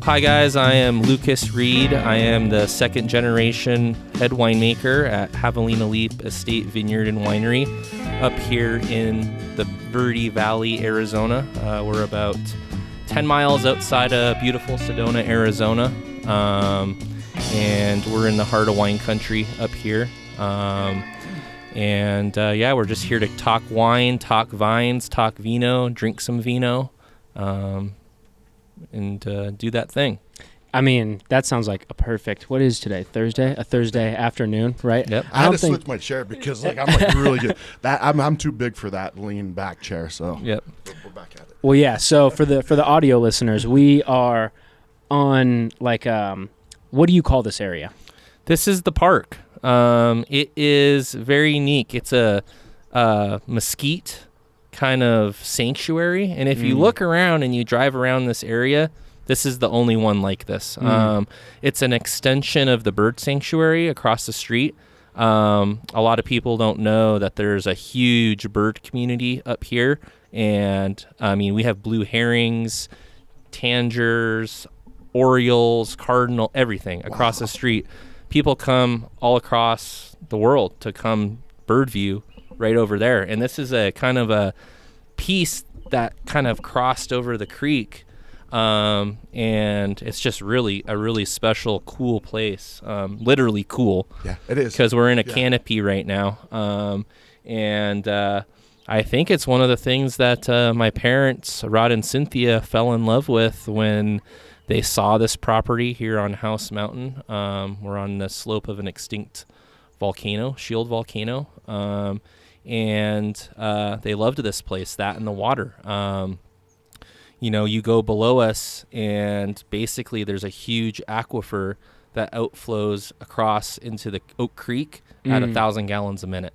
Hi guys, I am Lucas Reed. I am the second generation head winemaker at Javelina Leap Vineyard and Winery up here in the Verde Valley, Arizona. We're about 10 miles outside of beautiful Sedona, Arizona. And we're in the heart of wine country up here. We're just here to talk wine, talk vines, talk vino, drink some vino. And do that thing. I mean, that sounds like a perfect, what is today, Thursday? A Thursday afternoon, right? Yep. I had to switch my chair because I'm like really good. I'm too big for that lean back chair, so yep. We're back at it. Well, yeah, so for the audio listeners, we are on what do you call this area? This is the park. It is very unique. It's a mesquite kind of sanctuary, and if you look around and you drive around this area, this is the only one like this. It's an extension of the bird sanctuary across the street. A lot of people don't know that there's a huge bird community up here, and I mean, we have blue herrings, tangers, orioles, cardinal, everything across the street. People come all across the world to come bird view right over there. And this is a kind of a piece that kind of crossed over the creek. And it's just really a really special, cool place. Literally cool. Yeah, it is. Because we're in a canopy right now. I think it's one of the things that my parents, Rod and Cynthia, fell in love with when they saw this property here on House Mountain. We're on the slope of an extinct volcano, shield volcano. They loved this place, that and the water. You go below us, and basically there's a huge aquifer that outflows across into the Oak Creek at 1,000 gallons a minute.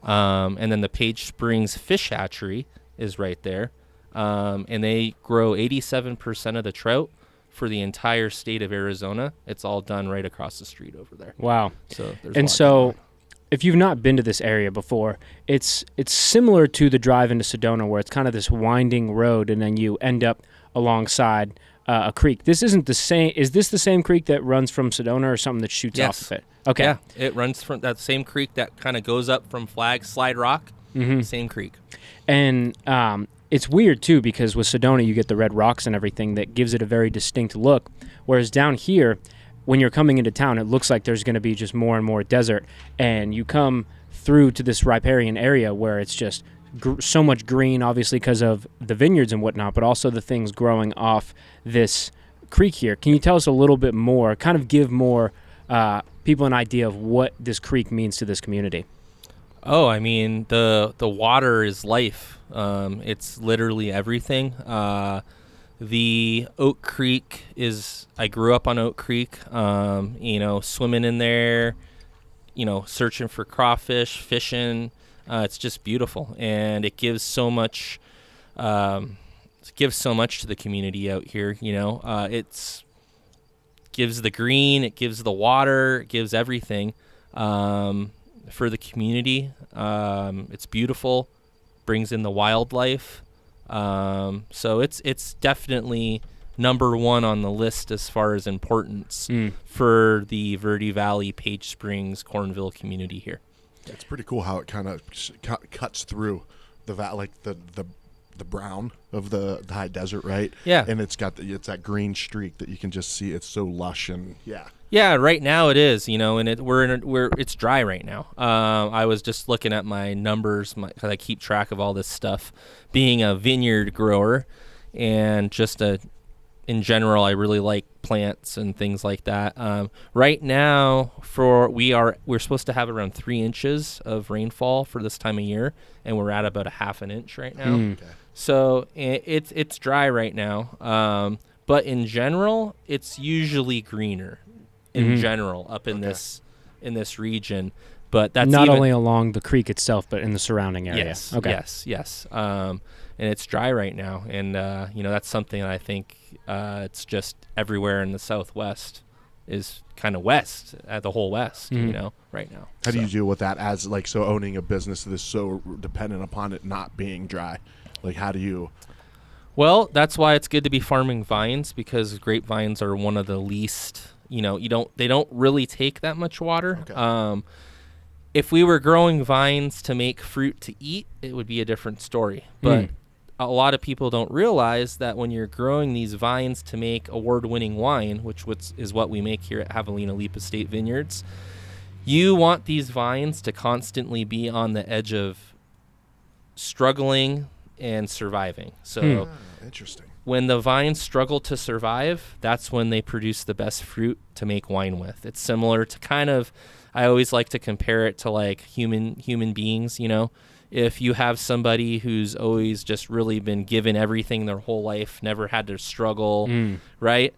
And then the Page Springs Fish Hatchery is right there. And they grow 87% of the trout for the entire state of Arizona. It's all done right across the street over there. Wow. So if you've not been to this area before, it's similar to the drive into Sedona, where it's kind of this winding road, and then you end up alongside a creek. This isn't the same. Is this the same creek that runs from Sedona, or something that shoots off of it? Okay. Yeah, it runs from that same creek that kind of goes up from Slide Rock. Same creek. And it's weird, too, because with Sedona, you get the red rocks and everything that gives it a very distinct look, whereas down here, when you're coming into town, it looks like there's going to be just more and more desert, and you come through to this riparian area where it's just so much green, obviously because of the vineyards and whatnot, but also the things growing off this creek here. Can you tell us a little bit more, kind of give more people an idea of what this creek means to this community? Oh, I mean, the water is life. It's literally everything. The Oak Creek I grew up on Oak Creek, swimming in there, searching for crawfish, fishing. It's just beautiful. And it gives so much, to the community out here. It gives the green, it gives the water, it gives everything, for the community. It's beautiful, brings in the wildlife. So it's definitely number one on the list as far as importance for the Verde Valley, Page Springs, Cornville community here. It's pretty cool how it kind of cuts through the the brown of the high desert, right? Yeah. And it's got it's that green streak that you can just see. It's so lush and yeah. Yeah, right now it is, and it's dry right now. I was just looking at my numbers because I keep track of all this stuff. Being a vineyard grower, and just in general, I really like plants and things like that. Right now, we're supposed to have around 3 inches of rainfall for this time of year, and we're at about a half an inch right now. Okay. So it's dry right now. But in general, it's usually greener. In general, up in this region, but that's not only along the creek itself, but in the surrounding area. Yes, okay. yes. And it's dry right now, and that's something that I think it's just everywhere in the Southwest is kind of west, the whole West, right now. How do you deal with that as owning a business that is so dependent upon it not being dry? Like, how do you? Well, that's why it's good to be farming vines, because grapevines are one of the least, they don't really take that much water. Okay. If we were growing vines to make fruit to eat, it would be a different story. But a lot of people don't realize that when you're growing these vines to make award-winning wine, which is what we make here at Javelina Leap Vineyards, you want these vines to constantly be on the edge of struggling and surviving. So Interesting. when the vines struggle to survive, that's when they produce the best fruit to make wine with. It's similar to I always like to compare it to like human beings, If you have somebody who's always just really been given everything their whole life, never had to struggle, right?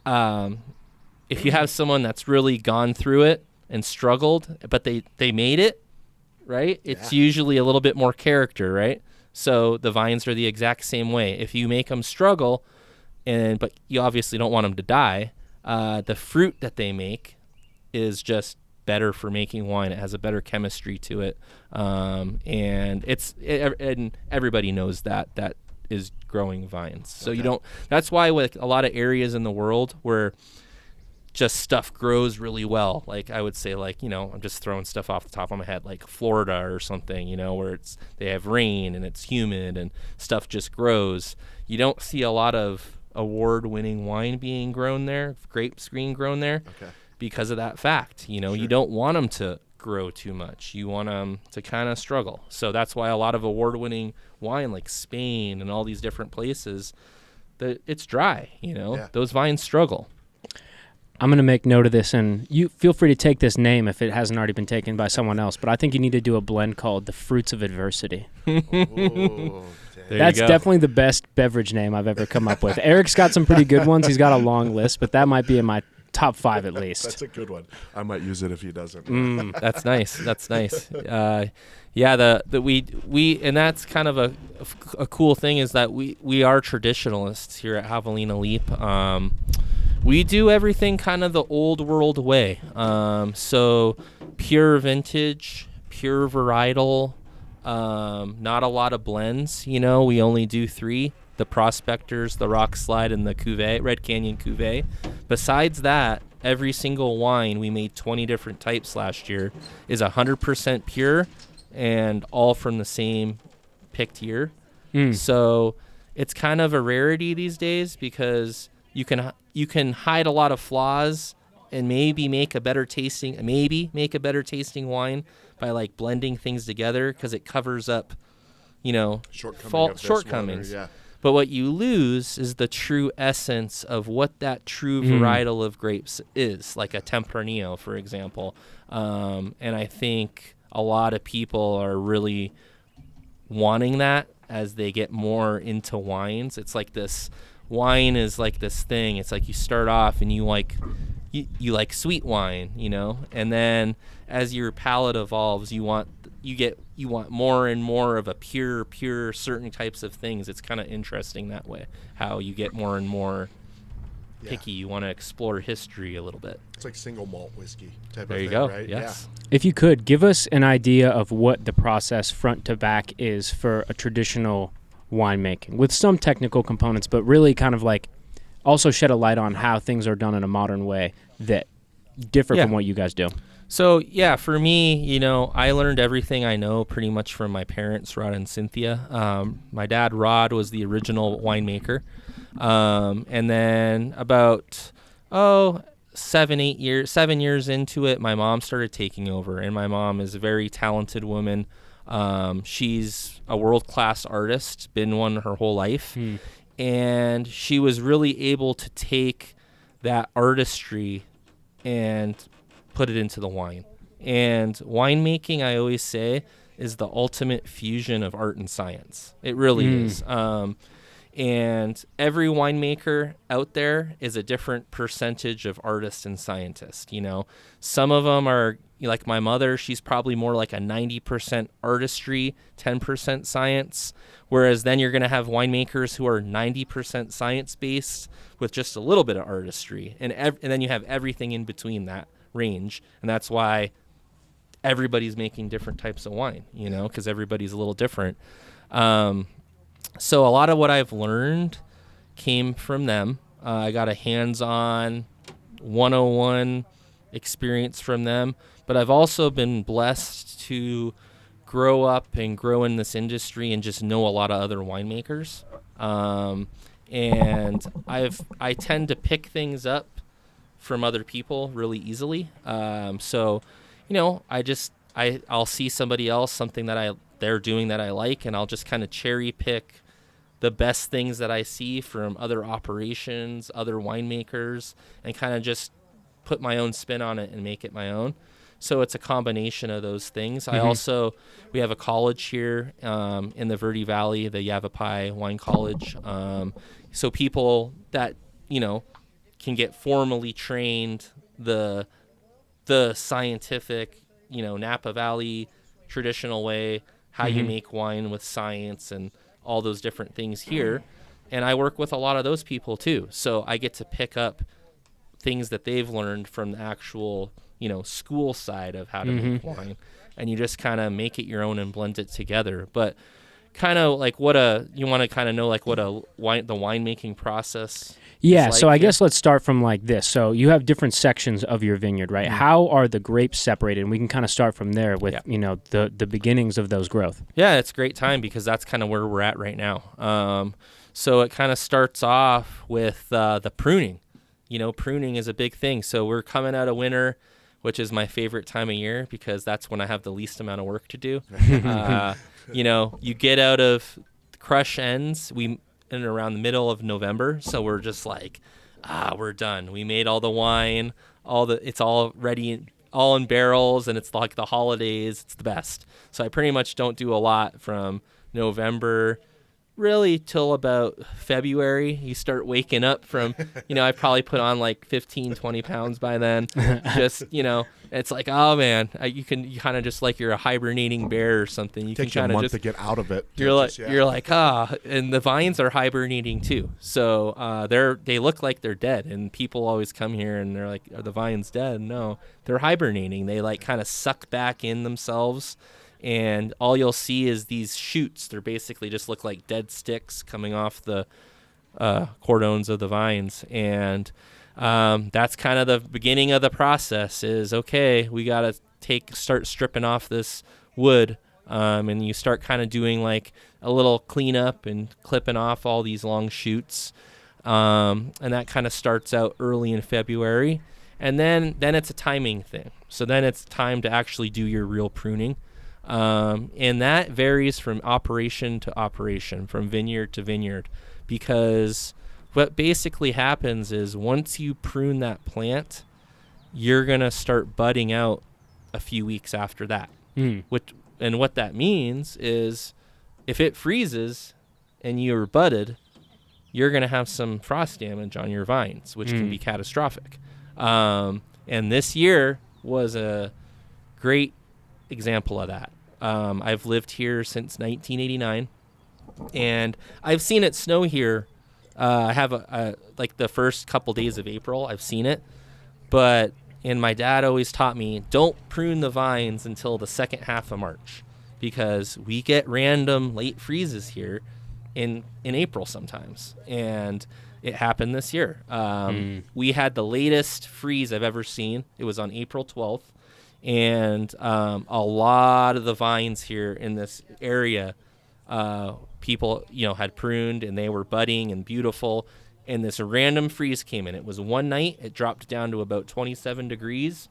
If you have someone that's really gone through it and struggled, but they made it, right? It's usually a little bit more character, right? So the vines are the exact same way. If you make them struggle, but you obviously don't want them to die, the fruit that they make is just better for making wine. It has a better chemistry to it, and and everybody knows that is growing vines. So you don't. That's why with a lot of areas in the world where just stuff grows really well, like I would say, I'm just throwing stuff off the top of my head, like Florida or something, where they have rain and it's humid and stuff just grows. You don't see a lot of award-winning wine being grown there, grapes being grown there. Okay. Because of that fact, Sure. You don't want them to grow too much. You want them to kind of struggle. So that's why a lot of award-winning wine, like Spain and all these different places, it's dry. Those vines struggle. I'm going to make note of this, and you feel free to take this name if it hasn't already been taken by someone else, but I think you need to do a blend called The Fruits of Adversity. Ooh, That's definitely the best beverage name I've ever come up with. Eric's got some pretty good ones. He's got a long list, but that might be in my top 5 at least. That's a good one. I might use it if he doesn't. That's nice. That's nice. We and that's kind of a cool thing is that we are traditionalists here at Javelina Leap. We do everything kind of the old world way. So pure vintage, pure varietal, not a lot of blends. We only do 3. The Prospectors, the Rock Slide, and the Cuvée, Red Canyon Cuvée. Besides that, every single wine, we made 20 different types last year, is 100% pure and all from the same picked year. So it's kind of a rarity these days because you can hide a lot of flaws and maybe make a better tasting wine by like blending things together because it covers up, shortcomings. Yeah. But what you lose is the true essence of what that true varietal of grapes is, like a Tempranillo, for example. And I think a lot of people are really wanting that as they get more into wines. It's like this wine is like this thing. It's like you start off and you like sweet wine, and then as your palate evolves, you want more and more of a pure certain types of things. It's kind of interesting that way, how you get more and more picky. You want to explore history a little bit. It's like single malt whiskey type there of you thing, go. right? Yes. Yeah. If you could, give us an idea of what the process front to back is for a traditional winemaking with some technical components, but really kind of like also shed a light on how things are done in a modern way that differ from what you guys do. So, for me, I learned everything I know pretty much from my parents, Rod and Cynthia. My dad, Rod, was the original winemaker. And then about, 7 years into it, my mom started taking over. And my mom is a very talented woman. She's a world-class artist, been one her whole life. And she was really able to take that artistry and put it into the wine. And winemaking, I always say, is the ultimate fusion of art and science. It really is. And every winemaker out there is a different percentage of artist and scientist. Some of them are like my mother. She's probably more like a 90% artistry, 10% science. Whereas then you're going to have winemakers who are 90% science-based with just a little bit of artistry. And then you have everything in between that range. And that's why everybody's making different types of wine, because everybody's a little different. So a lot of what I've learned came from them. I got a hands-on 101 experience from them, but I've also been blessed to grow up and grow in this industry and just know a lot of other winemakers. And I tend to pick things up from other people really easily. So, I'll see somebody else, something that they're doing that I like, and I'll just kind of cherry pick the best things that I see from other operations, other winemakers, and kind of just put my own spin on it and make it my own. So it's a combination of those things. We have a college here in the Verde Valley, the Yavapai Wine College. So people that, can get formally trained the scientific, Napa Valley traditional way, how you make wine with science and all those different things here. And I work with a lot of those people too. So I get to pick up things that they've learned from the actual, school side of how to make wine. And you just kind of make it your own and blend it together. But kind of like you want to kind of know like what the winemaking process Yeah, is like so I here? guess let's start from like this. So you have different sections of your vineyard, right? How are the grapes separated? And we can kind of start from there with, the beginnings of those growth. Yeah, it's a great time because that's kind of where we're at right now. So it kind of starts off with the pruning. Pruning is a big thing. So we're coming out of winter, which is my favorite time of year because that's when I have the least amount of work to do. You get out of crush ends in around the middle of November. So we're just like, we're done. We made all the wine, it's all ready, all in barrels, and it's like the holidays. It's the best. So I pretty much don't do a lot from November really till about February. You start waking up from, I probably put on like 15, 20 pounds by then. Just, it's like, oh man, you kind of just like you're a hibernating bear or something. You Takes can you a kind of month just to get out of it. You're like, and the vines are hibernating too. So they look like they're dead, and people always come here and they're like, are the vines dead? No, they're hibernating. They like kind of suck back in themselves, and all you'll see is these shoots. They're basically just look like dead sticks coming off the cordones of the vines, and that's kind of the beginning of the process. Is okay, we gotta start stripping off this wood. And you start kind of doing like a little cleanup and clipping off all these long shoots. And that kind of starts out early in February. And then it's a timing thing. So then it's time to actually do your real pruning. And that varies from operation to operation, from vineyard to vineyard. Because what basically happens is once you prune that plant, you're going to start budding out a few weeks after that. And what that means is if it freezes and you're budded, you're going to have some frost damage on your vines, which can be catastrophic. And this year was a great example of that. I've lived here since 1989, and I've seen it snow here. I have like the first couple days of April, I've seen it. And my dad always taught me, don't prune the vines until the second half of March, because we get random late freezes here in April sometimes. And it happened this year. We had the latest freeze I've ever seen. It was on April 12th. And a lot of the vines here in this area, people, had pruned and they were budding and beautiful. And this random freeze came in. It was one night. It dropped down to about 27 degrees.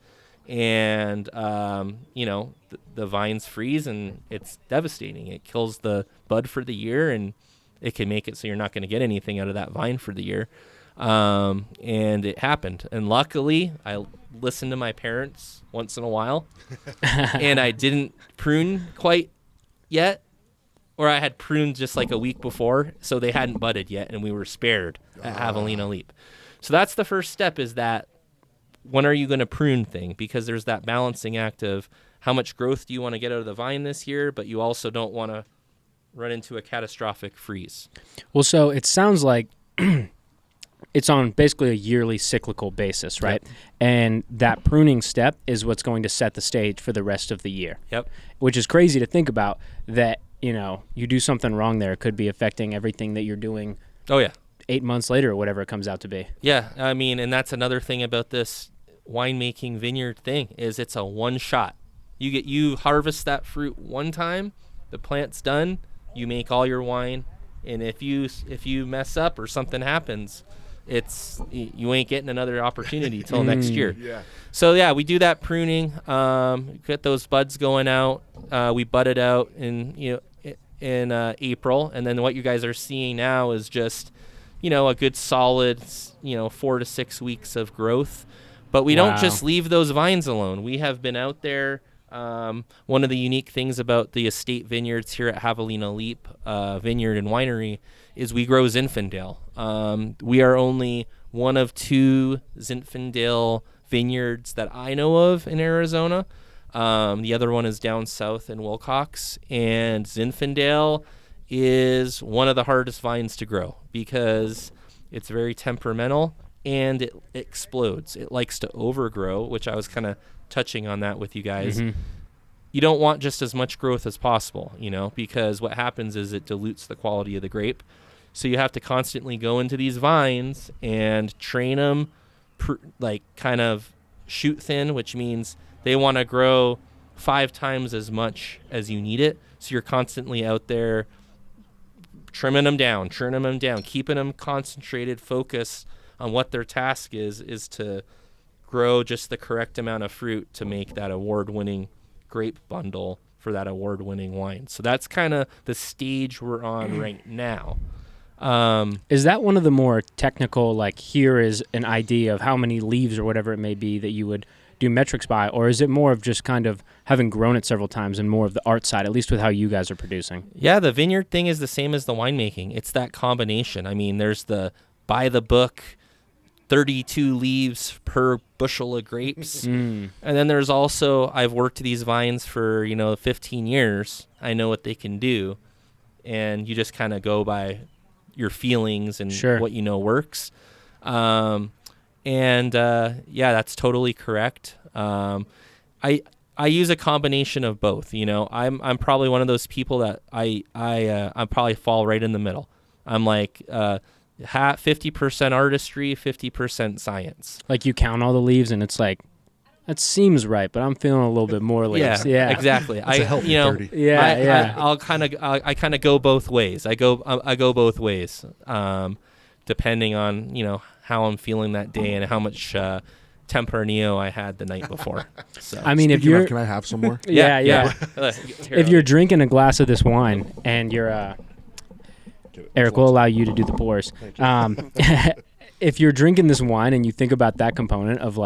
And, the vines freeze, and it's devastating. It kills the bud for the year, and it can make it so you're not going to get anything out of that vine for the year. And it happened. And luckily, I listened to my parents once in a while. And I didn't prune quite yet. Or I had pruned just like a week before, so they hadn't budded yet, and we were spared at Javelina Leap. So that's the first step, is that when are you going to prune thing? Because there's that balancing act of how much growth do you want to get out of the vine this year, but you also don't want to run into a catastrophic freeze. Well, so it sounds like it's on basically a yearly cyclical basis, right? Yep. And that pruning step is what's going to set the stage for the rest of the year. Yep. Which is crazy to think about, that you do something wrong there, it could be affecting everything that you're doing. Oh yeah. 8 months later or whatever it comes out to be. Yeah, I mean, and that's another thing about this winemaking vineyard thing is it's a one shot. You harvest that fruit one time, the plant's done, you make all your wine, and if you mess up or something happens, you ain't getting another opopportunity till next year. Yeah. So yeah, we do that pruning, get those buds going out. We bud it out in April, and then what you guys are seeing now is just a good solid 4 to 6 weeks of growth. But we don't just leave those vines alone. We have been out there. One of the unique things about the estate vineyards here at Javelina Leap Vineyard and Winery is we grow Zinfandel. We are only one of 2 Zinfandel vineyards that I know of in Arizona. The other one is down south in Wilcox, and Zinfandel is one of the hardest vines to grow because it's very temperamental and it explodes. It likes to overgrow, which I was kind of touching on that with you guys. Mm-hmm. You don't want just as much growth as possible, because what happens is it dilutes the quality of the grape. So you have to constantly go into these vines and train them, kind of shoot thin, which means they want to grow 5 times as much as you need it. So you're constantly out there trimming them down, keeping them concentrated, focused on what their task is to grow just the correct amount of fruit to make that award-winning grape bundle for that award-winning wine. So that's kind of the stage we're on right now. Is that one of the more technical, here is an idea of how many leaves or whatever it may be that you would do metrics by, or is it more of just kind of having grown it several times and more of the art side, at least with how you guys are producing? Yeah, the vineyard thing is the same as the winemaking. It's that combination. I mean, there's the by the book 32 leaves per bushel of grapes. And then there's also, I've worked these vines for, 15 years. I know what they can do. And you just kind of go by your feelings and what works. That's totally correct. I use a combination of both. I'm probably one of those people that I probably fall right in the middle. I'm like 50% artistry, 50% science. Like you count all the leaves and it's like, that seems right, but I'm feeling a little bit more leaves. Yeah, exactly. I kind of go both ways. I go both ways, depending on how I'm feeling that day and how much Tempranillo I had the night before. So I mean, can I have some more? Yeah. If you're drinking a glass of this wine and you're Eric will allow you to do the pours. If you're drinking this wine and you think about that component of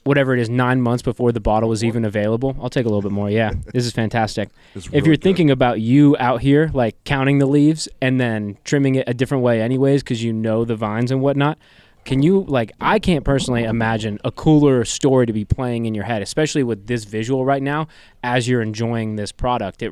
whatever it is, 9 months before the bottle was even available. I'll take a little bit more. Yeah, this is fantastic. If you're thinking about you out here, counting the leaves and then trimming it a different way anyways because the vines and whatnot, can you, I can't personally imagine a cooler story to be playing in your head, especially with this visual right now as you're enjoying this product.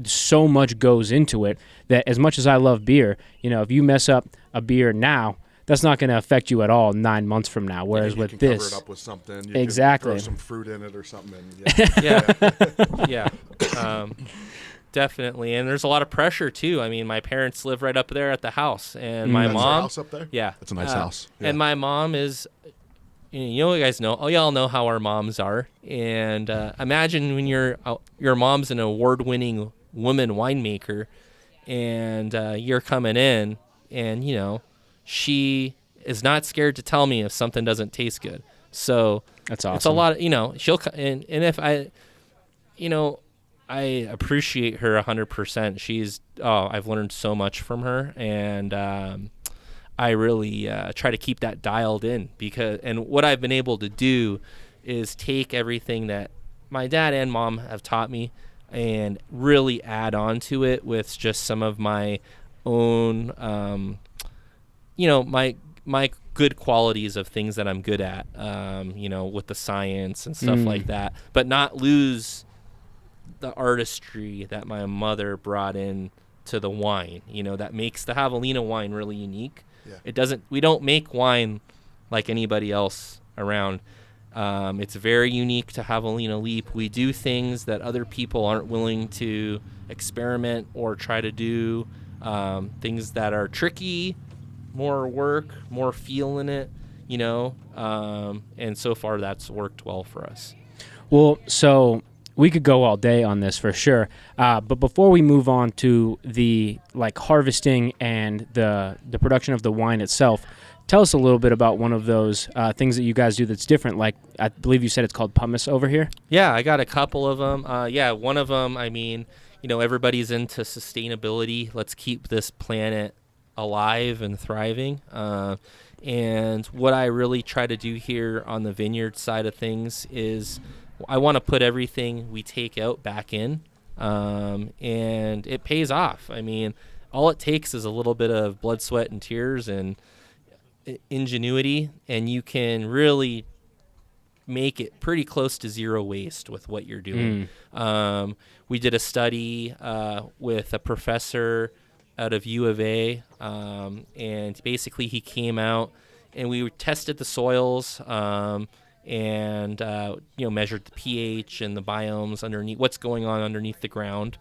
So much goes into it that as much as I love beer, if you mess up a beer now, that's not going to affect you at all 9 months from now. Whereas with you can this, cover it up with something. You exactly, can throw some fruit in it or something. Definitely. And there's a lot of pressure too. I mean, my parents live right up there at the house, and my That's mom. their house up there? Yeah, it's a nice house. Yeah. And my mom is. You guys know. Y'all know how our moms are. And imagine when your mom's an award-winning woman winemaker, and you're coming in, and she is not scared to tell me if something doesn't taste good. So that's awesome. It's a lot of, she'll, and if I, I appreciate her 100%. I've learned so much from her, and I really try to keep that dialed in and what I've been able to do is take everything that my dad and mom have taught me and really add on to it with just some of my own, my good qualities of things that I'm good at, with the science and stuff like that, but not lose the artistry that my mother brought in to the wine, that makes the Javelina wine really unique. Yeah. We don't make wine like anybody else around. It's very unique to Javelina Leap. We do things that other people aren't willing to experiment or try to do, things that are tricky, more work, more feel in it, and so far that's worked well for us. Well, so we could go all day on this for sure, but before we move on to the harvesting and the production of the wine itself, tell us a little bit about one of those things that you guys do that's different. Like, I believe you said it's called pumice over here. Yeah, I got a couple of them. One of them, everybody's into sustainability. Let's keep this planet alive and thriving. And what I really try to do here on the vineyard side of things is I want to put everything we take out back in, and it pays off. All it takes is a little bit of blood, sweat, and tears and ingenuity, and you can really make it pretty close to zero waste with what you're doing. We did a study with a professor out of U of A, and basically he came out and we tested the soils, and measured the pH and the biomes underneath, what's going on underneath the ground.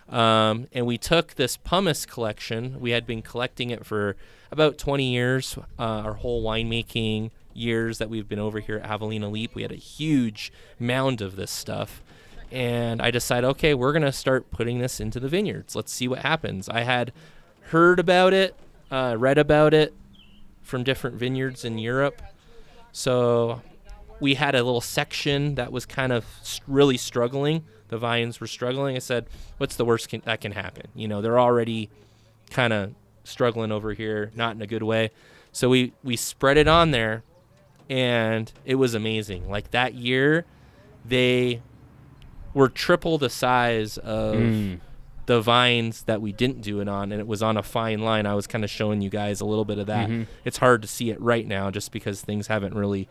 And we took this pumice collection. We had been collecting it for about 20 years, our whole winemaking years that we've been over here at Javelina Leap. We had a huge mound of this stuff. And I decided, okay, we're going to start putting this into the vineyards. Let's see what happens. I had heard about it, read about it from different vineyards in Europe. So we had a little section that was kind of really struggling. The vines were struggling. I said, what's the worst that can happen? They're already kind of struggling over here, not in a good way. So we spread it on there, and it was amazing. Like that year, they were triple the size of the vines that we didn't do it on, and it was on a fine line. I was kind of showing you guys a little bit of that. It's hard to see it right now just because things haven't really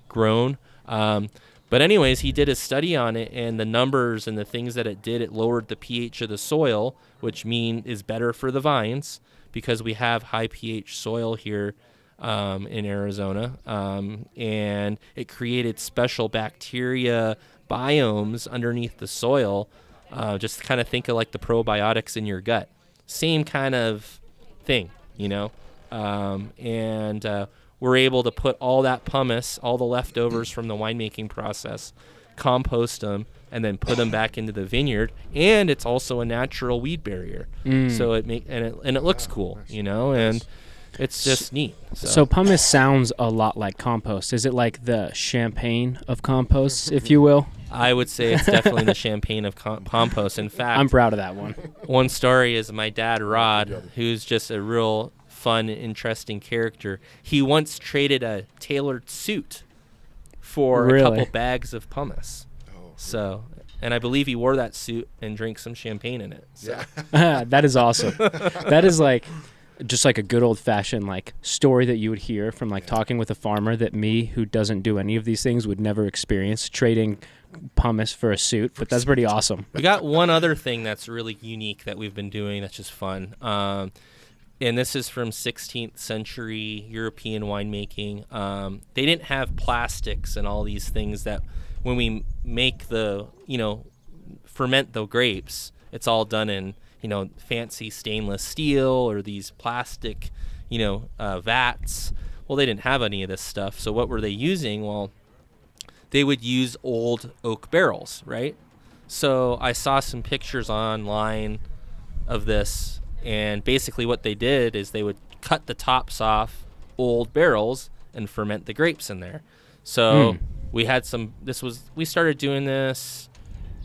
grown. But anyways, he did a study on it, and the numbers and the things that it did, it lowered the pH of the soil, which is better for the vines because we have high pH soil here in Arizona. And it created special bacteria biomes underneath the soil. Just kind of think of like the probiotics in your gut. Same kind of thing, and we're able to put all that pumice, all the leftovers from the winemaking process, compost them, and then put them back into the vineyard. And it's also a natural weed barrier, so it looks cool, and it's just neat. So pumice sounds a lot like compost. Is it like the champagne of composts, if you will? I would say it's definitely the champagne of compost. In fact, I'm proud of that one. One story is my dad, Rod, who's just a real fun, interesting character. He once traded a tailored suit for a couple bags of pumice. So, and I believe he wore that suit and drank some champagne in it. So. Yeah. That is awesome. That is just like a good old-fashioned story that you would hear from talking with a farmer that me, who doesn't do any of these things, would never experience, trading pumice for a suit. But that's pretty awesome. We got one other thing that's really unique that we've been doing that's just fun. And this is from 16th century European winemaking. They didn't have plastics and all these things that when we make ferment the grapes, it's all done in, fancy stainless steel or these plastic, vats. Well, they didn't have any of this stuff. So what were they using? Well, they would use old oak barrels, right? So I saw some pictures online of this. And basically what they did is they would cut the tops off old barrels and ferment the grapes in there. So we started doing this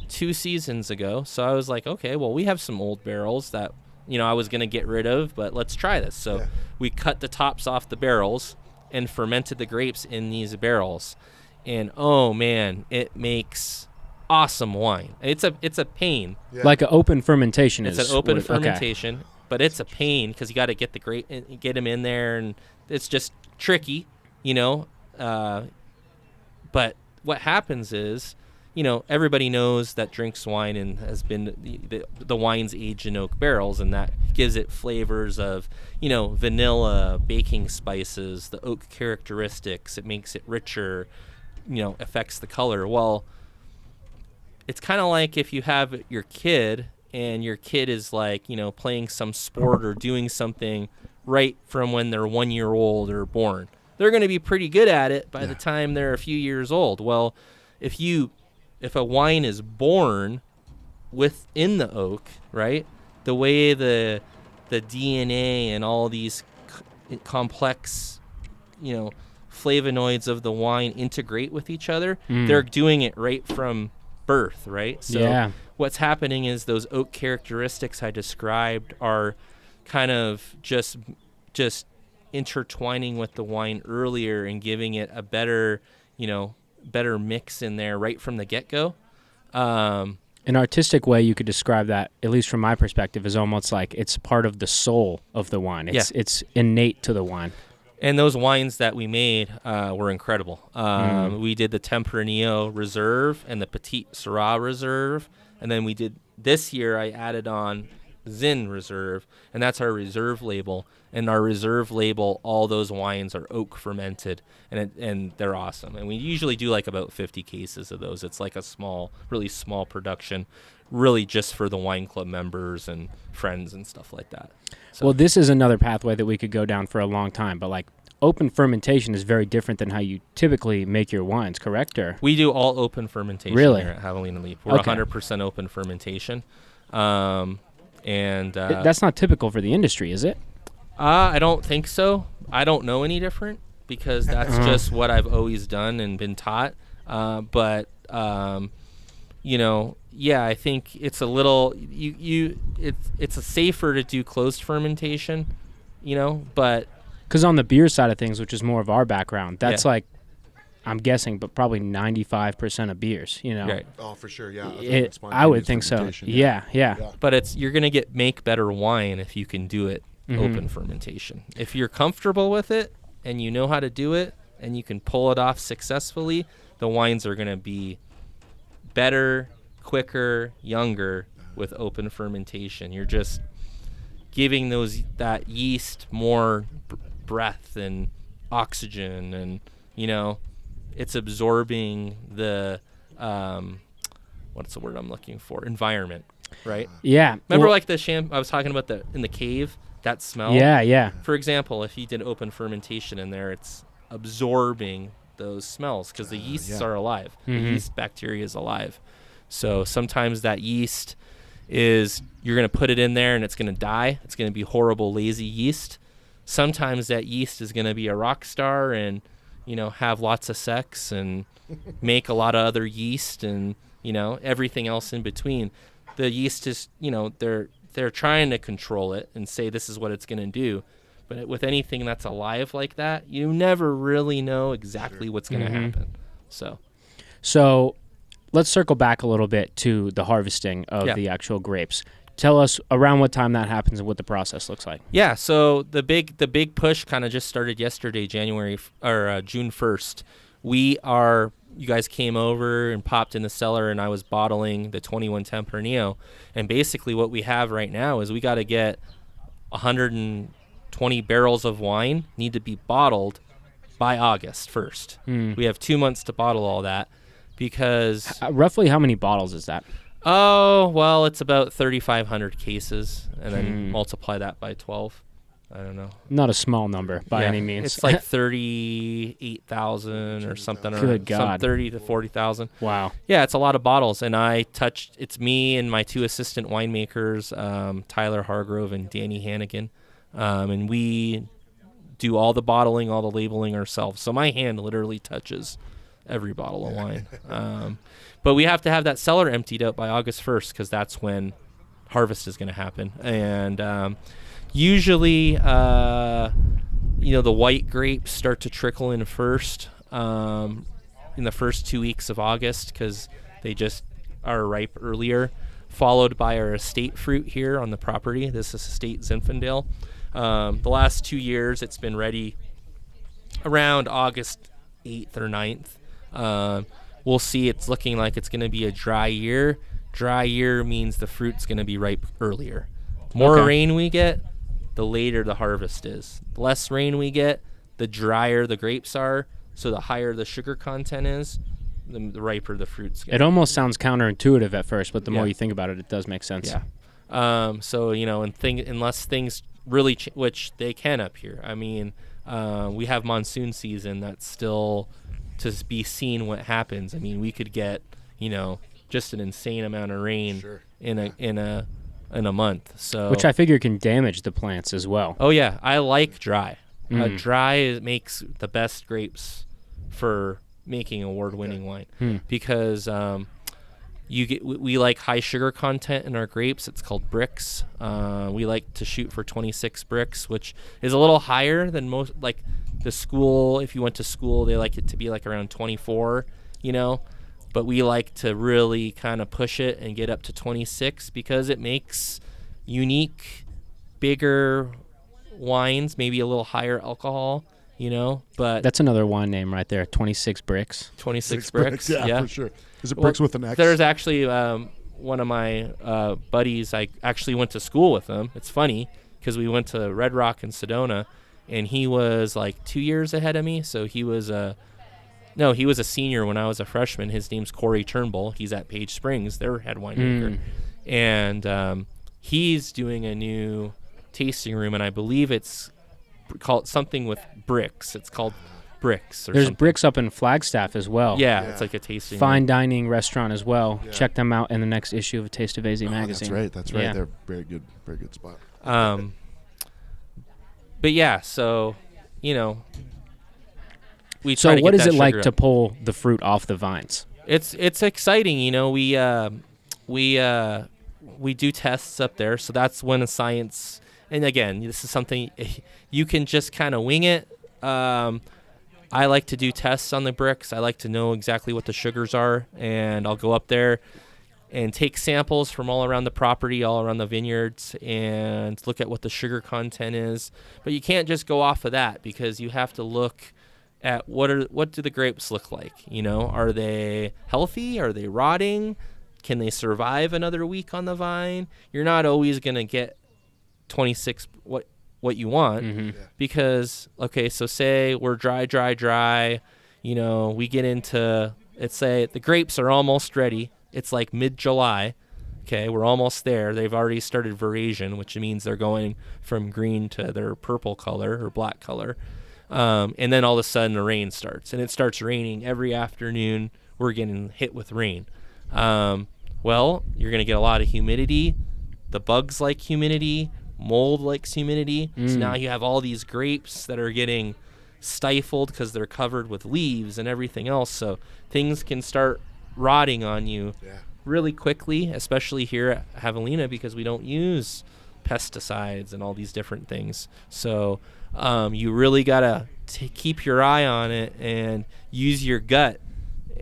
2 seasons ago. So I was like, okay, well, we have some old barrels that, I was going to get rid of, but let's try this. So we cut the tops off the barrels and fermented the grapes in these barrels. And oh man, it makes awesome wine. It's a pain. Yeah. Like an open fermentation It's an open fermentation, but it's a pain because you got to get the grape, get them in there, and it's just tricky, But what happens is, everybody knows that drinks wine and has been the wine's aged in oak barrels, and that gives it flavors of, vanilla, baking spices, the oak characteristics. It makes it richer. affects the color. Well, it's kind of like if you have your kid and your kid is like, playing some sport or doing something right from when they're 1 year old or born. They're going to be pretty good at it by the time they're a few years old. Well, if a wine is born within the oak, right, the way the DNA and all these complex, flavonoids of the wine integrate with each other, they're doing it right from birth, right? So what's happening is those oak characteristics I described are kind of just intertwining with the wine earlier and giving it a better mix in there right from the get-go. An artistic way you could describe that, at least from my perspective, is almost like it's part of the soul of the wine. It's innate to the wine. And those wines that we made were incredible. We did the Tempranillo Reserve and the Petit Syrah Reserve. And then this year I added on Zin Reserve, and that's our reserve label. And our reserve label, all those wines are oak fermented, and they're awesome. And we usually do like about 50 cases of those. It's like a really small production, really just for the wine club members and friends and stuff like that. So. Well, this is another pathway that we could go down for a long time, but like open fermentation is very different than how you typically make your wines, correct? Or we do all open fermentation here at Javelina Leap. We're 100% open fermentation. That's not typical for the industry, is it? I don't think so. I don't know any different because that's just what I've always done and been taught. I think it's a little it's a safer to do closed fermentation, but because on the beer side of things, which is more of our background, that's like I'm guessing, but probably 95% of beers, Right. Oh, for sure, yeah. I would think so. Yeah. But you're going to make better wine if you can do it open fermentation. If you're comfortable with it and you know how to do it and you can pull it off successfully, the wines are going to be better, quicker, younger with open fermentation. You're just giving that yeast more breath and oxygen, and it's absorbing the what's the word I'm looking for? Environment, right? Yeah. Remember like the I was talking about in the cave, that smell? Yeah. For example, if you did open fermentation in there, it's absorbing those smells because the yeasts are alive. The yeast bacteria is alive. So sometimes that yeast you're going to put it in there and it's going to die. It's going to be horrible, lazy yeast. Sometimes that yeast is going to be a rock star and, have lots of sex and make a lot of other yeast and, everything else in between. The yeast is, they're trying to control it and say this is what it's going to do. But with anything that's alive like that, you never really know exactly what's going to happen. So let's circle back a little bit to the harvesting of the actual grapes. Tell us around what time that happens and what the process looks like. Yeah, so the big push kind of just started yesterday, June 1st. You guys came over and popped in the cellar, and I was bottling the 21 Tempranillo. And basically what we have right now is we got to get 120 barrels of wine need to be bottled by August 1st. We have 2 months to bottle all that because... roughly how many bottles is that? Oh, well, it's about 3,500 cases, and then multiply that by 12. I don't know. Not a small number by any means. It's like 38,000 or something. Good God. 30 to 40,000. Wow. Yeah, it's a lot of bottles, and it's me and my two assistant winemakers, Tyler Hargrove and Danny Hannigan, and we do all the bottling, all the labeling ourselves. So my hand literally touches every bottle of wine. But we have to have that cellar emptied out by August 1st because that's when harvest is going to happen. And usually, the white grapes start to trickle in first in the first 2 weeks of August because they just are ripe earlier, followed by our estate fruit here on the property. This is estate Zinfandel. The last 2 years, it's been ready around August 8th or 9th. We'll see. It's looking like it's going to be a dry year. Dry year means the fruit's going to be ripe earlier. More rain we get, the later the harvest is. The less rain we get, the drier the grapes are, So the higher the sugar content is, the riper the fruit's It almost sounds counterintuitive at first, but the more Yeah. you think about it, it does make sense. Yeah. So, unless things really, which they can up here. I mean, we have monsoon season that's still to be seen what happens. I mean, we could get, just an insane amount of rain in a month. So, Which I figure can damage the plants as well. oh yeah, I like dry. Dry makes the best grapes for making award-winning wine because we like high sugar content in our grapes. It's called bricks. We like to shoot for 26 bricks, which is a little higher than most. Like the school, if you went to school, they like it to be like around 24. But we like to really kind of push it and get up to 26 because it makes unique, bigger wines, maybe a little higher alcohol, but That's another wine name right there, 26 Bricks. 26 bricks. Yeah, for sure. Is it bricks with an X? There's actually one of my buddies, I actually went to school with him. It's funny because we went to Red Rock in Sedona, and he was like 2 years ahead of me. So he was a senior when I was a freshman. His name's Corey Turnbull. He's at Page Springs, their head winemaker. And he's doing a new tasting room, and I believe it's called something with bricks. It's called Bricks. There's something. Bricks up in Flagstaff as well. Yeah, it's like a tasting Fine room. dining restaurant as well. Yeah. Check them out in the next issue of Taste of AZ magazine. That's right. Yeah. They're very good spot. But yeah, so we try So to what get is that it like sugar to up. pull the fruit off the vines? It's exciting, we do tests up there, so that's when a science. And again, this is something you can just kind of wing it. I like to do tests on the bricks. I like to know exactly what the sugars are, and I'll go up there and take samples from all around the property, all around the vineyards, and look at what the sugar content is. But you can't just go off of that because you have to look at what do the grapes look like? Are they healthy? Are they rotting? Can they survive another week on the vine? You're not always going to get 26 what you want because so say we're dry, we get into, let's say the grapes are almost ready. It's like mid-July. Okay, we're almost there. They've already started veraison, which means they're going from green to their purple color or black color. And then all of a sudden the rain starts, and it starts raining every afternoon. We're getting hit with rain. Well, you're going to get a lot of humidity. The bugs like humidity. Mold likes humidity. So now you have all these grapes that are getting stifled because they're covered with leaves and everything else. So things can start rotting on you really quickly, especially here at Javelina because we don't use pesticides and all these different things. So you really got to keep your eye on it and use your gut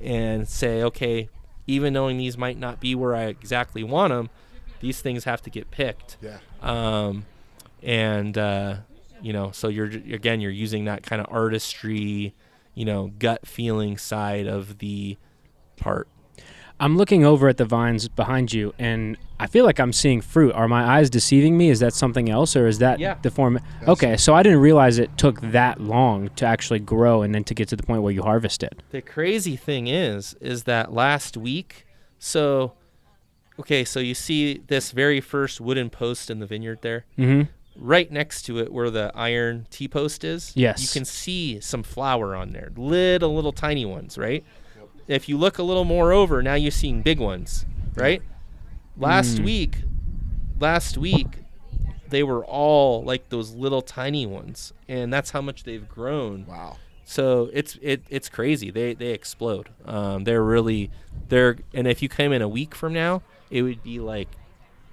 and say, okay, even knowing these might not be where I exactly want them, these things have to get picked. So you're using that kind of artistry, gut feeling side of the part. I'm looking over at the vines behind you, and I feel like I'm seeing fruit. Are my eyes deceiving me? Is that something else, or is that the form? Okay, so I didn't realize it took that long to actually grow and then to get to the point where you harvest it. The crazy thing is that last week, so you see this very first wooden post in the vineyard there? Mm-hmm. Right next to it where the iron T-post is, Yes. you can see some flower on there, little tiny ones, right? If you look a little more over, now you're seeing big ones, right? Last week, they were all like those little tiny ones, and that's how much they've grown. Wow. So it's crazy. They explode. And if you came in a week from now, it would be like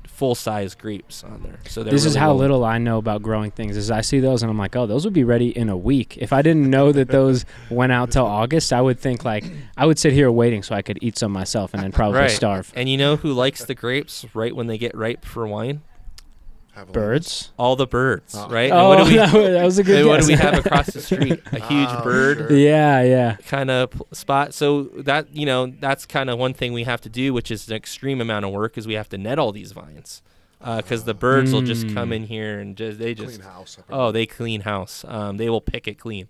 full-size grapes on there. So this is how little I know about growing things. Is I see those and I'm like, oh, those would be ready in a week. If I didn't know that those went out till August, I would think like I would sit here waiting so I could eat some myself and then probably starve. And you know who likes the grapes right when they get ripe for wine? Birds. All the birds, right? Oh, and that was a good guess. what do we have across the street? A huge bird. Sure. Yeah. Kind of spot. So that that's kind of one thing we have to do, which is an extreme amount of work, is we have to net all these vines because the birds will just come in here and they Clean house. they clean house. They will pick it clean.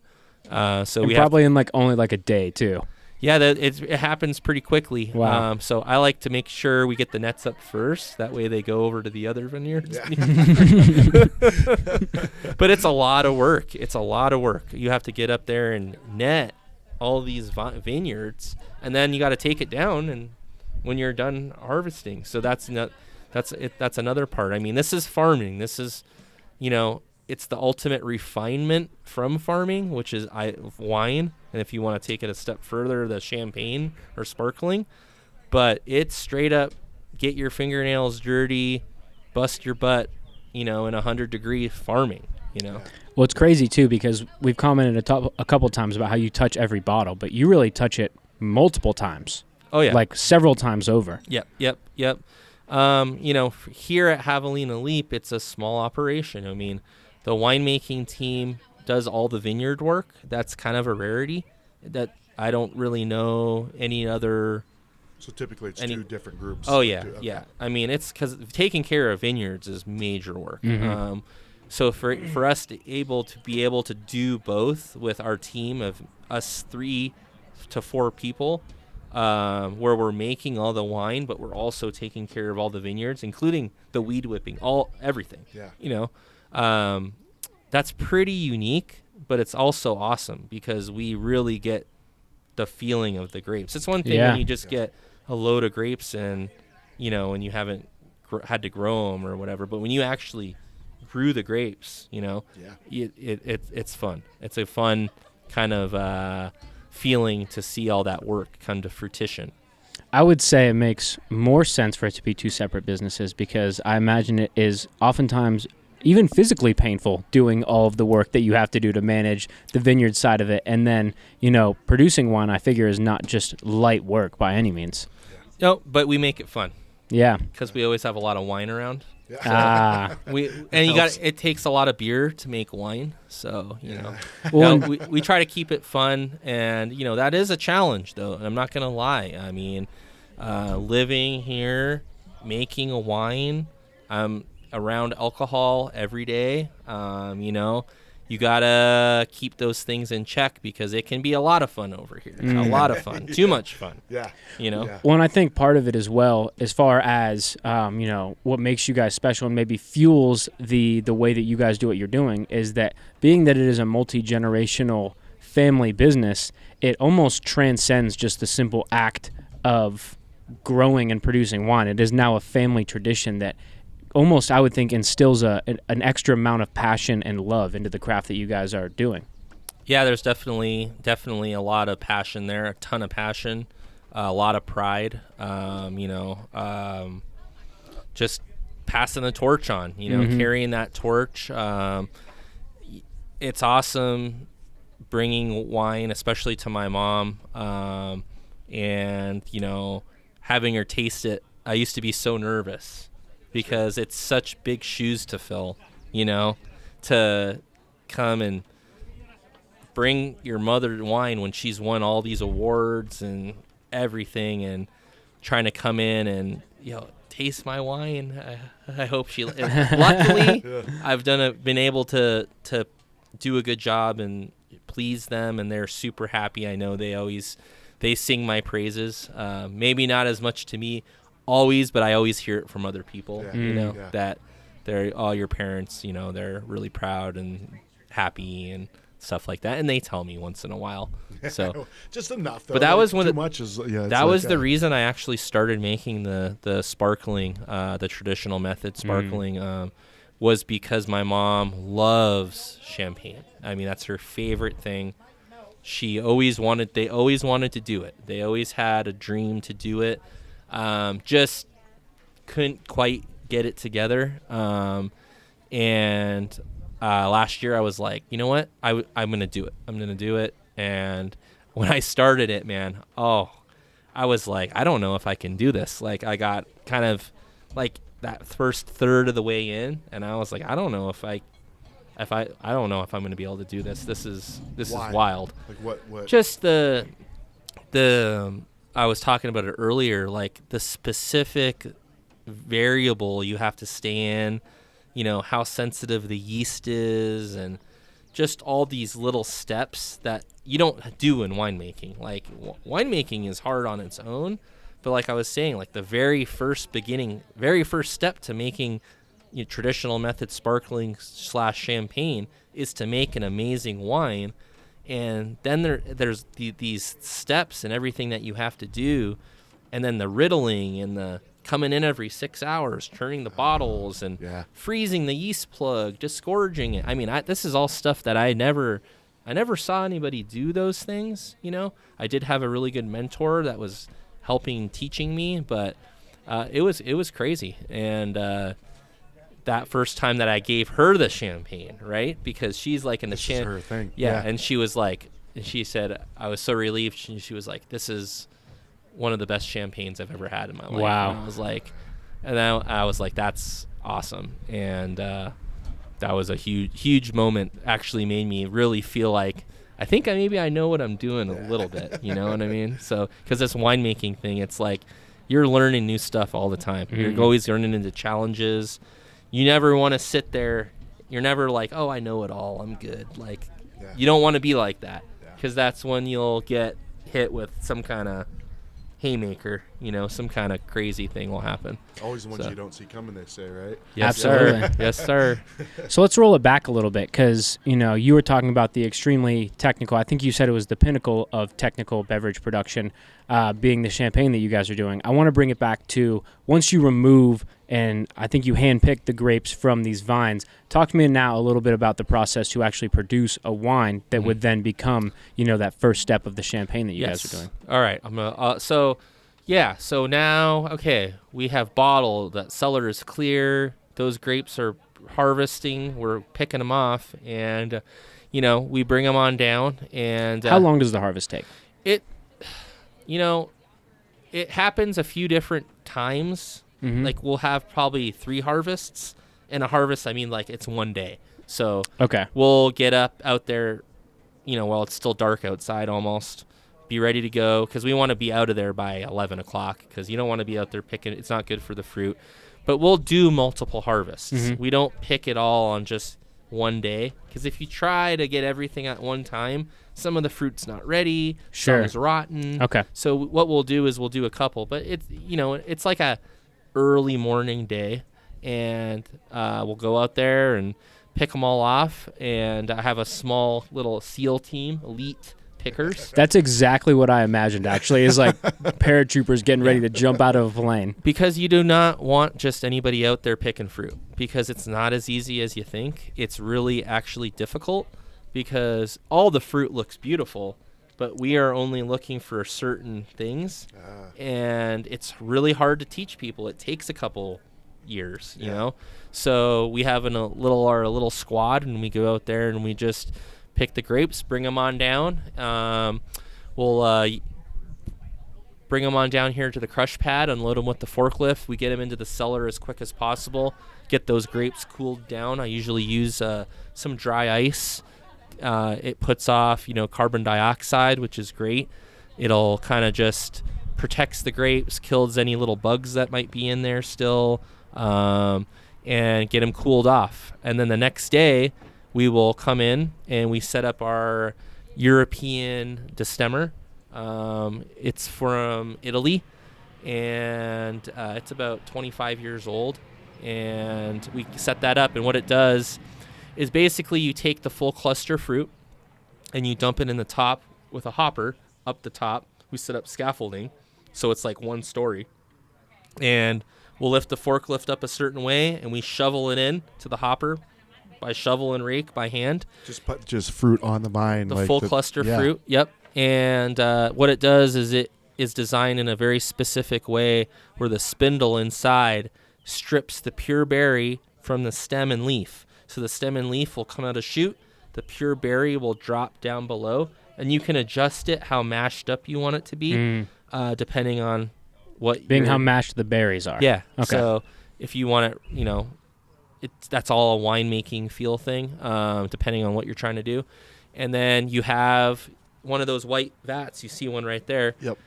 So And we probably in only a day too. Yeah, it happens pretty quickly. Wow. So I like to make sure we get the nets up first. That way they go over to the other vineyards. But it's a lot of work. It's a lot of work. You have to get up there and net all these vineyards, and then you got to take it down and when you're done harvesting. So that's another part. I mean, this is farming. This is, it's the ultimate refinement from farming, which is wine. And if you want to take it a step further, the champagne or sparkling. But it's straight up get your fingernails dirty, bust your butt, in 100-degree farming, Well, it's crazy, too, because we've commented a couple times about how you touch every bottle, but you really touch it multiple times. Oh, yeah. Like several times over. Yep. Here at Javelina Leap, it's a small operation. I mean, the winemaking team does all the vineyard work. That's kind of a rarity that I don't really know any other. So typically it's two different groups. Oh, yeah, yeah. I mean, it's because taking care of vineyards is major work. Mm-hmm. So for us to be able to do both with our team of us 3 to 4 people, where we're making all the wine, but we're also taking care of all the vineyards, including the weed whipping, everything. Yeah. That's pretty unique, but it's also awesome because we really get the feeling of the grapes. It's one thing when you just get a load of grapes and, and you haven't had to grow them or whatever, but when you actually grew the grapes, it's fun. It's a fun kind of feeling to see all that work come to fruition. I would say it makes more sense for it to be 2 separate businesses because I imagine it is oftentimes even physically painful doing all of the work that you have to do to manage the vineyard side of it. And then, producing wine, I figure, is not just light work by any means. No, but we make it fun. Yeah. Because we always have a lot of wine around. Yeah. It takes a lot of beer to make wine. So, we try to keep it fun. And, that is a challenge, though. And I'm not going to lie. I mean, living here, making a wine, around alcohol every day, you gotta keep those things in check because it can be a lot of fun over here. A lot of fun. Too much fun. Yeah. Well, and I think part of it as well, as far as what makes you guys special and maybe fuels the way that you guys do what you're doing, is that being that it is a multi-generational family business, it almost transcends just the simple act of growing and producing wine. It is now a family tradition that almost, I would think, instills an extra amount of passion and love into the craft that you guys are doing. Yeah, there's definitely a lot of passion there, a ton of passion, a lot of pride, just passing the torch on, carrying that torch. It's awesome bringing wine, especially to my mom, and, having her taste it. I used to be so nervous because it's such big shoes to fill, to come and bring your mother wine when she's won all these awards and everything, and trying to come in and, taste my wine. I hope she. Luckily, I've been able to do a good job and please them, and they're super happy. I know they sing my praises. Maybe not as much to me always, but I always hear it from other people, that they're all your parents, they're really proud and happy and stuff like that. And they tell me once in a while. So just enough, though. But that was the reason I actually started making the sparkling, the traditional method sparkling, was because my mom loves champagne. I mean, that's her favorite thing. They always wanted to do it. They always had a dream to do it. Just couldn't quite get it together. And last year I was like, you know what? I'm going to do it. I'm going to do it. And when I started it, man, I was like, I don't know if I can do this. Like, I got kind of like that first third of the way in, and I was like, I don't know if I don't know if I'm going to be able to do this. This is wild. Like what? Just the I was talking about it earlier, like the specific variable you have to stay in, how sensitive the yeast is, and just all these little steps that you don't do in winemaking. Like winemaking is hard on its own, but like I was saying, like the very first step to making traditional method sparkling / champagne is to make an amazing wine. And then there's these steps and everything that you have to do, and then the riddling and the coming in every 6 hours, turning the bottles and freezing the yeast plug, disgorging it. I mean, this is all stuff that I never saw anybody do those things. I did have a really good mentor that was helping teaching me, but it was crazy. And that first time that I gave her the champagne, right? Because she's like in the her thing. Yeah, and she was like, and she said, I was so relieved. She was like, this is one of the best champagnes I've ever had in my life. Wow. And I was like, that's awesome. And that was a huge moment. Actually made me really feel like I think maybe I know what I'm doing a little bit. You know what I mean? So, because this winemaking thing, it's like you're learning new stuff all the time. You're always running into challenges. You never want to sit there. You're never like, oh, I know it all. I'm good. Like, you don't want to be like that, because that's when you'll get hit with some kind of haymaker. Some kind of crazy thing will happen. Always the ones you don't see coming, they say, right? Yes, Absolutely. sir. Yes, sir. So let's roll it back a little bit, because you were talking about the extremely technical. I think you said it was the pinnacle of technical beverage production, being the champagne that you guys are doing. I want to bring it back to once you remove, and I think you handpick the grapes from these vines. Talk to me now a little bit about the process to actually produce a wine that would then become, that first step of the champagne that you guys are doing. All right. I'm gonna. So now, okay, we have bottled. That cellar is clear. Those grapes are harvesting. We're picking them off, and we bring them on down. And how long does the harvest take? It happens a few different times. Mm-hmm. Like we'll have probably 3 harvests. And a harvest, I mean, like it's one day. So we'll get out there, while it's still dark outside almost, be ready to go, because we want to be out of there by 11 o'clock, because you don't want to be out there picking. It's not good for the fruit. But we'll do multiple harvests. Mm-hmm. We don't pick it all on just one day, because if you try to get everything at one time, some of the fruit's not ready, some's rotten. Okay. So what we'll do is we'll do a couple, but it's like a early morning day, and we'll go out there and pick them all off, and I have a small little SEAL team, elite pickers. That's exactly what I imagined, actually, is like paratroopers getting ready to jump out of a plane. Because you do not want just anybody out there picking fruit, because it's not as easy as you think. It's really actually difficult, because all the fruit looks beautiful, but we are only looking for certain things, and it's really hard to teach people. It takes a couple years, you know. So we have our little squad, and we go out there and we just pick the grapes, bring them on down. We'll bring them on down here to the crush pad, unload them with the forklift. We get them into the cellar as quick as possible, get those grapes cooled down. I usually use some dry ice. It puts off, carbon dioxide, which is great. It'll kind of just protects the grapes, kills any little bugs that might be in there still, and get them cooled off. And then the next day, we will come in and we set up our European destemmer. It's from Italy, and it's about 25 years old. And we set that up, and what it does is basically you take the full cluster fruit and you dump it in the top with a hopper up the top. We set up scaffolding, so it's like one story. And we'll lift the forklift up a certain way, and we shovel it in to the hopper by shovel and rake by hand. Just put fruit on the vine. The full cluster fruit, yep. And what it does is it is designed in a very specific way where the spindle inside strips the pure berry from the stem and leaf. So the stem and leaf will come out a shoot, the pure berry will drop down below, and you can adjust it how mashed up you want it to be, depending on what how mashed the berries are. Yeah. Okay. So if you want it, that's all a winemaking feel thing, depending on what you're trying to do. And then you have one of those white vats. You see one right there. Yep.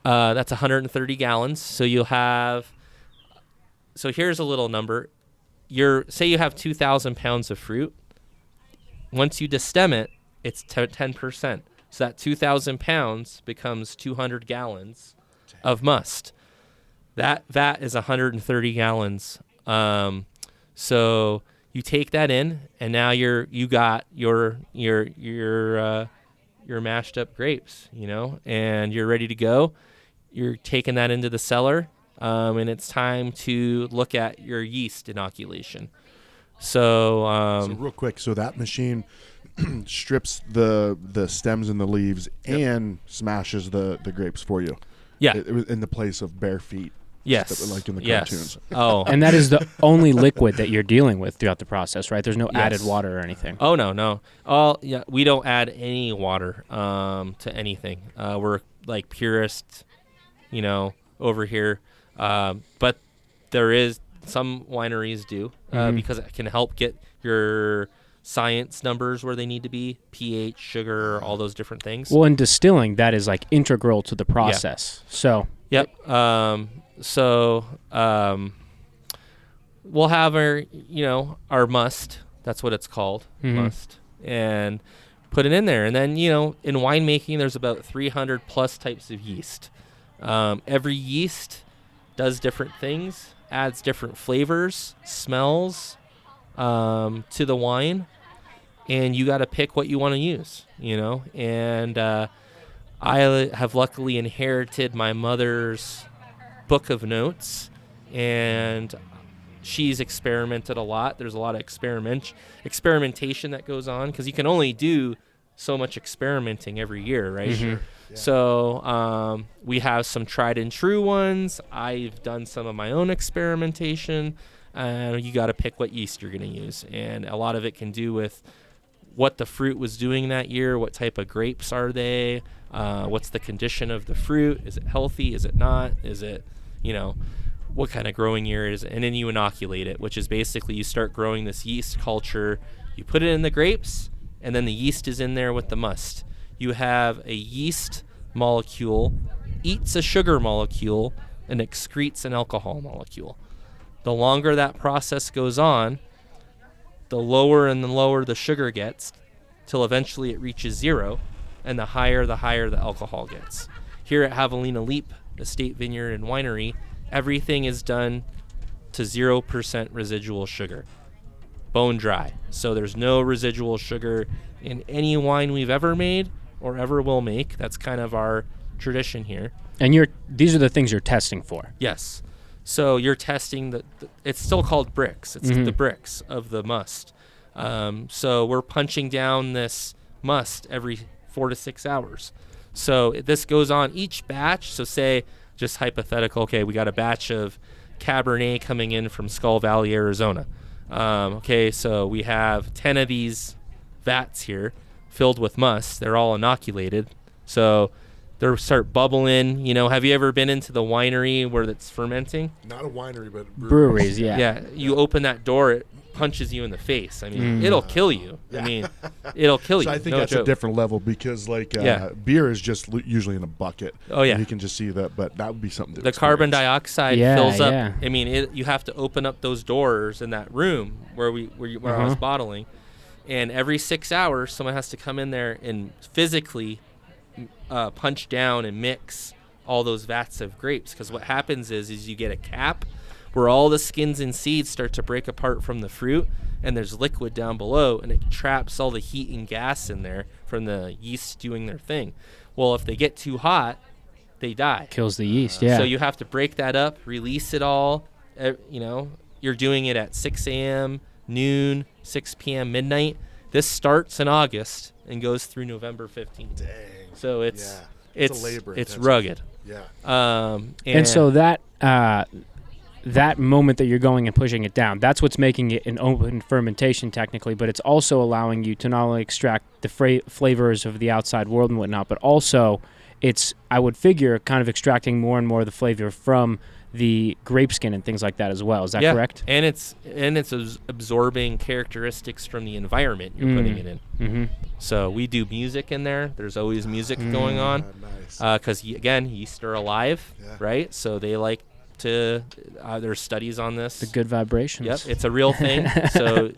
That's 130 gallons. So you'll have. So here's a little number. Say you have 2,000 pounds of fruit. once you destem it, it's 10%. So that 2,000 pounds becomes 200 gallons of must. That vat is 130 gallons. So you take that in, and now you got your mashed up grapes, and you're ready to go. You're taking that into the cellar, and it's time to look at your yeast inoculation. So real quick, so that machine strips the stems and the leaves and smashes the grapes for you. Yeah. In the place of bare feet. Yes. Like in the yes. cartoons. Oh. And that is the only liquid that you're dealing with throughout the process, right? There's no added water or anything. Oh, no. We don't add any water to anything. We're like purists, over here. But there is some wineries do because it can help get your science numbers where they need to be, pH, sugar, all those different things. Well, in distilling, that is like integral to the process. Yeah. So. Yep. We'll have our must. That's what it's called, must, and put it in there. And then, in winemaking, there's about 300 plus types of yeast. Every yeast does different things, adds different flavors, smells to the wine, and you got to pick what you want to use, and I have luckily inherited my mother's book of notes, and she's experimented a lot. There's a lot of experimentation that goes on because you can only do so much experimenting every year, right? Mm-hmm. Yeah. So we have some tried and true ones. I've done some of my own experimentation, and you got to pick what yeast you're going to use, and a lot of it can do with what the fruit was doing that year, what type of grapes are they, what's the condition of the fruit, is it healthy, is it not, is it, what kind of growing year is it, and then you inoculate it, which is basically you start growing this yeast culture, you put it in the grapes, and then the yeast is in there with the must. You have a yeast molecule, eats a sugar molecule, and excretes an alcohol molecule. The longer that process goes on, the lower and the lower the sugar gets till eventually it reaches zero, and the higher the alcohol gets. Here at Javelina Leap Estate Vineyard and Winery, everything is done to 0% residual sugar, bone dry. So there's no residual sugar in any wine we've ever made or ever will make. That's kind of our tradition here. And these are the things you're testing for. Yes. So you're testing it's still called bricks. It's the bricks of the must. So we're punching down this must every 4 to 6 hours. So this goes on each batch. So say, just hypothetical, okay, we got a batch of Cabernet coming in from Skull Valley, Arizona. Okay, so we have 10 of these vats here filled with must. They're all inoculated. So they start bubbling. Have you ever been into the winery where it's fermenting? Not a winery, but breweries. Yeah. Yeah. You open that door, it punches you in the face. I mean, it'll kill you. Yeah. I mean, it'll kill you. So I think no that's joke. a different level because, beer is just usually in a bucket. Oh yeah. And you can just see that, but that would be something. The carbon dioxide fills up. Yeah. I mean, you have to open up those doors in that room where I was bottling, and every 6 hours, someone has to come in there and physically punch down and mix all those vats of grapes, because what happens is you get a cap where all the skins and seeds start to break apart from the fruit, and there's liquid down below, and it traps all the heat and gas in there from the yeast doing their thing. Well, if they get too hot, they die. Kills the yeast. Yeah. So you have to break that up, release it all. You're doing it at 6 a.m., noon, 6 p.m., midnight. This starts in August and goes through November 15th. Dang. So it's a labor it's intensive. rugged. Yeah. And so that moment that you're going and pushing it down, that's what's making it an open fermentation technically, but it's also allowing you to not only extract the flavors of the outside world and whatnot, but also it's, I would figure, kind of extracting more and more of the flavor from the grape skin and things like that as well. Is that correct? And it's absorbing characteristics from the environment you're putting it in. Mm-hmm. So we do music in there. There's always music going on. Nice. Because, again, yeast are alive, right? So they like to. There's studies on this. The good vibrations. Yep, it's a real thing. So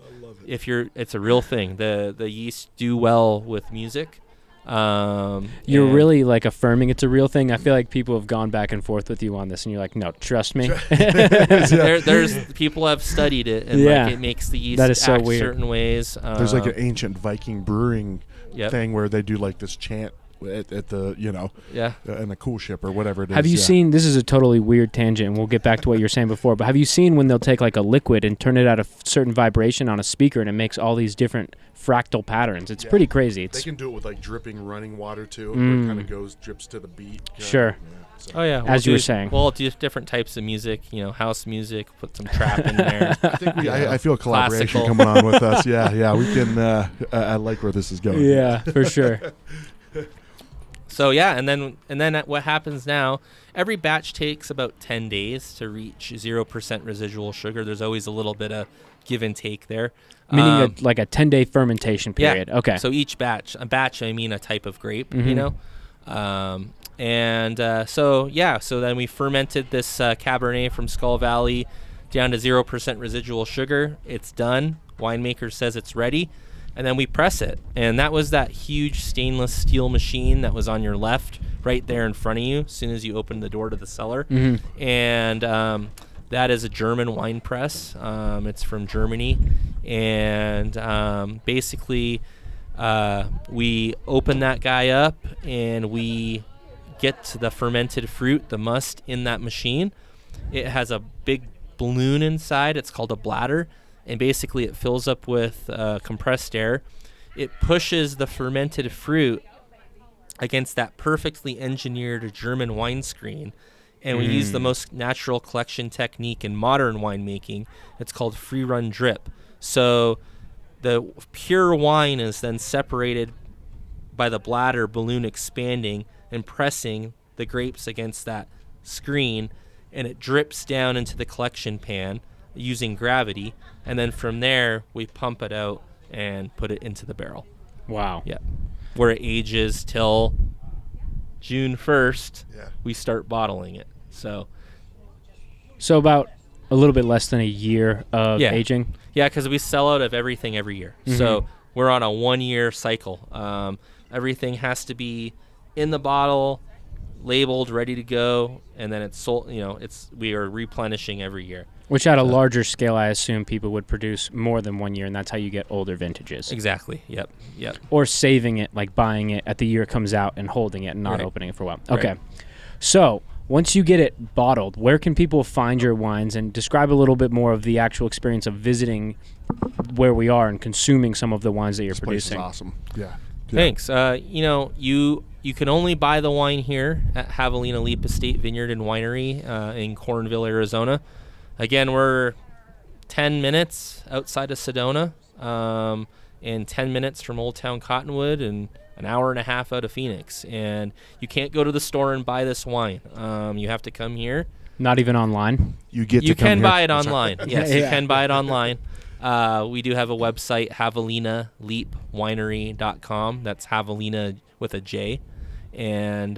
it's a real thing. The yeast do well with music. You're really like affirming it's a real thing. I feel like people have gone back and forth with you on this, and you're like, no, trust me. There's people have studied it, and like it makes the yeast act certain ways. There's like an ancient Viking brewing thing where they do like this chant at the in the cool ship or whatever it is. Have you seen, this is a totally weird tangent, and we'll get back to what you were saying before, but have you seen when they'll take like a liquid and turn it at a certain vibration on a speaker, and it makes all these different fractal patterns? It's pretty crazy. They can do it with like dripping running water too, where it kind of drips to the beat. Sure. Oh yeah, as you were saying, we'll do different types of music. House music. Put some trap in there. I think I feel collaboration coming on with us. Yeah, we can. I like where this is going. Yeah, for sure. So yeah, and then what happens now? Every batch takes about 10 days to reach 0% residual sugar. There's always a little bit of give and take there. Meaning like a 10-day fermentation period. Yeah. Okay. So each batch, I mean a type of grape. So then we fermented this Cabernet from Skull Valley down to 0% residual sugar. It's done. Winemaker says it's ready. And then we press it. And that was that huge stainless steel machine that was on your left, right there in front of you, as soon as you opened the door to the cellar. Mm-hmm. And that is a German wine press. It's from Germany. And basically, we open that guy up, and we get to the fermented fruit, the must, in that machine. It has a big balloon inside. It's called a bladder. And basically it fills up with compressed air. It pushes the fermented fruit against that perfectly engineered German wine screen. And we use the most natural collection technique in modern winemaking. It's called free run drip. So the pure wine is then separated by the bladder balloon expanding and pressing the grapes against that screen, and it drips down into the collection pan using gravity, and then from there we pump it out and put it into the barrel. Wow. Yeah. Where it ages till June 1st. Yeah. We start bottling it. So about a little bit less than a year of aging. Yeah, because we sell out of everything every year. Mm-hmm. So we're on a 1-year cycle. Everything has to be in the bottle, labeled, ready to go, and then it's sold. We are replenishing every year. Which at a larger scale, I assume people would produce more than 1 year, and that's how you get older vintages. Exactly. Yep. Or saving it, like buying it at the year it comes out and holding it and not opening it for a while. Okay. Right. So once you get it bottled, where can people find your wines? And describe a little bit more of the actual experience of visiting where we are and consuming some of the wines that you're producing. This place is awesome. Yeah. Thanks. You can only buy the wine here at Javelina Leap Vineyard and Winery in Cornville, Arizona. Again, we're 10 minutes outside of Sedona, and 10 minutes from Old Town Cottonwood, and an hour and a half out of Phoenix. And you can't go to the store and buy this wine. You have to come here. Not even online? You can buy it online. Yes, you can buy it online. We do have a website, JavelinaLeapWinery.com. That's Javelina with a J. And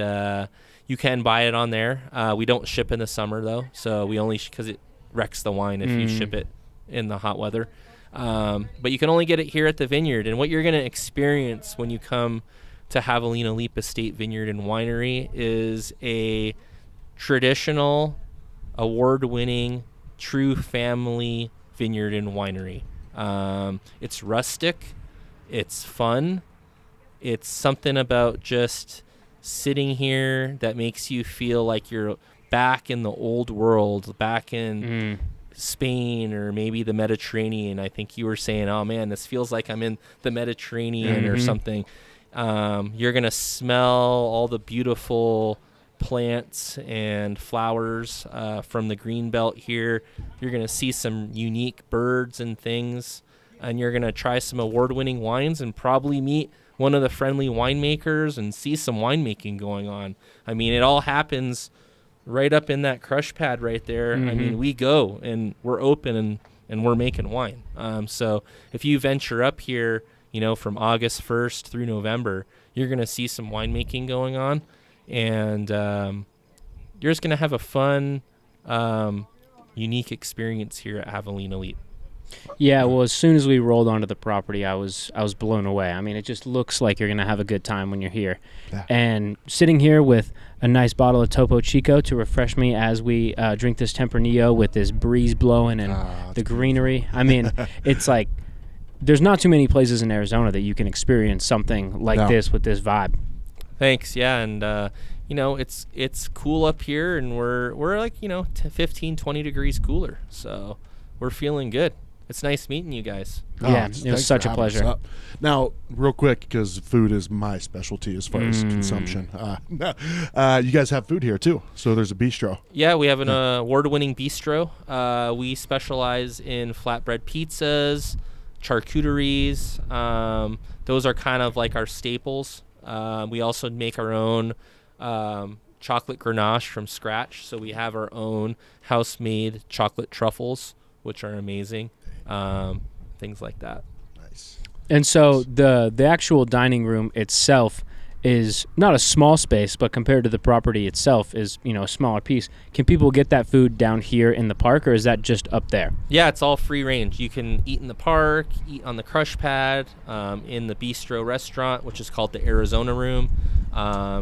you can buy it on there. We don't ship in the summer, though, so we only because it wrecks the wine if you ship it in the hot weather. But you can only get it here at the vineyard. And what you're going to experience when you come to Javelina Leap Estate Vineyard and Winery is a traditional, award-winning, true family vineyard and winery. It's rustic. It's fun. It's something about just sitting here that makes you feel like you're back in the old world, back in Spain or maybe the Mediterranean. I think you were saying, oh man, this feels like I'm in the Mediterranean or something. You're going to smell all the beautiful plants and flowers from the green belt here. You're going to see some unique birds and things, and you're going to try some award-winning wines and probably meet one of the friendly winemakers and see some winemaking going on. I mean, it all happens right up in that crush pad right there. I mean, we go and we're open and we're making wine. So if you venture up here, from August 1st through November, you're going to see some winemaking going on, and you're just going to have a fun unique experience here at Javelina Leap. Yeah, well, as soon as we rolled onto the property, I was blown away. I mean, it just looks like you're going to have a good time when you're here. Yeah. And sitting here with a nice bottle of Topo Chico to refresh me as we drink this Tempranillo with this breeze blowing and the greenery. I mean, it's like there's not too many places in Arizona that you can experience something like this with this vibe. Thanks. Yeah, and it's cool up here, and we're like 15, 20 degrees cooler, so we're feeling good. It's nice meeting you guys. Yeah, it was such a pleasure. Now, real quick, because food is my specialty as far as consumption. You guys have food here, too. So there's a bistro. Yeah, we have an award-winning bistro. We specialize in flatbread pizzas, charcuteries. Those are kind of like our staples. We also make our own chocolate ganache from scratch. So we have our own house-made chocolate truffles, which are amazing. Things like that. Nice. And so the actual dining room itself is not a small space, but compared to the property itself is, a smaller piece. Can people get that food down here in the park, or is that just up there? Yeah, it's all free range. You can eat in the park, eat on the crush pad, in the bistro restaurant, which is called the Arizona Room.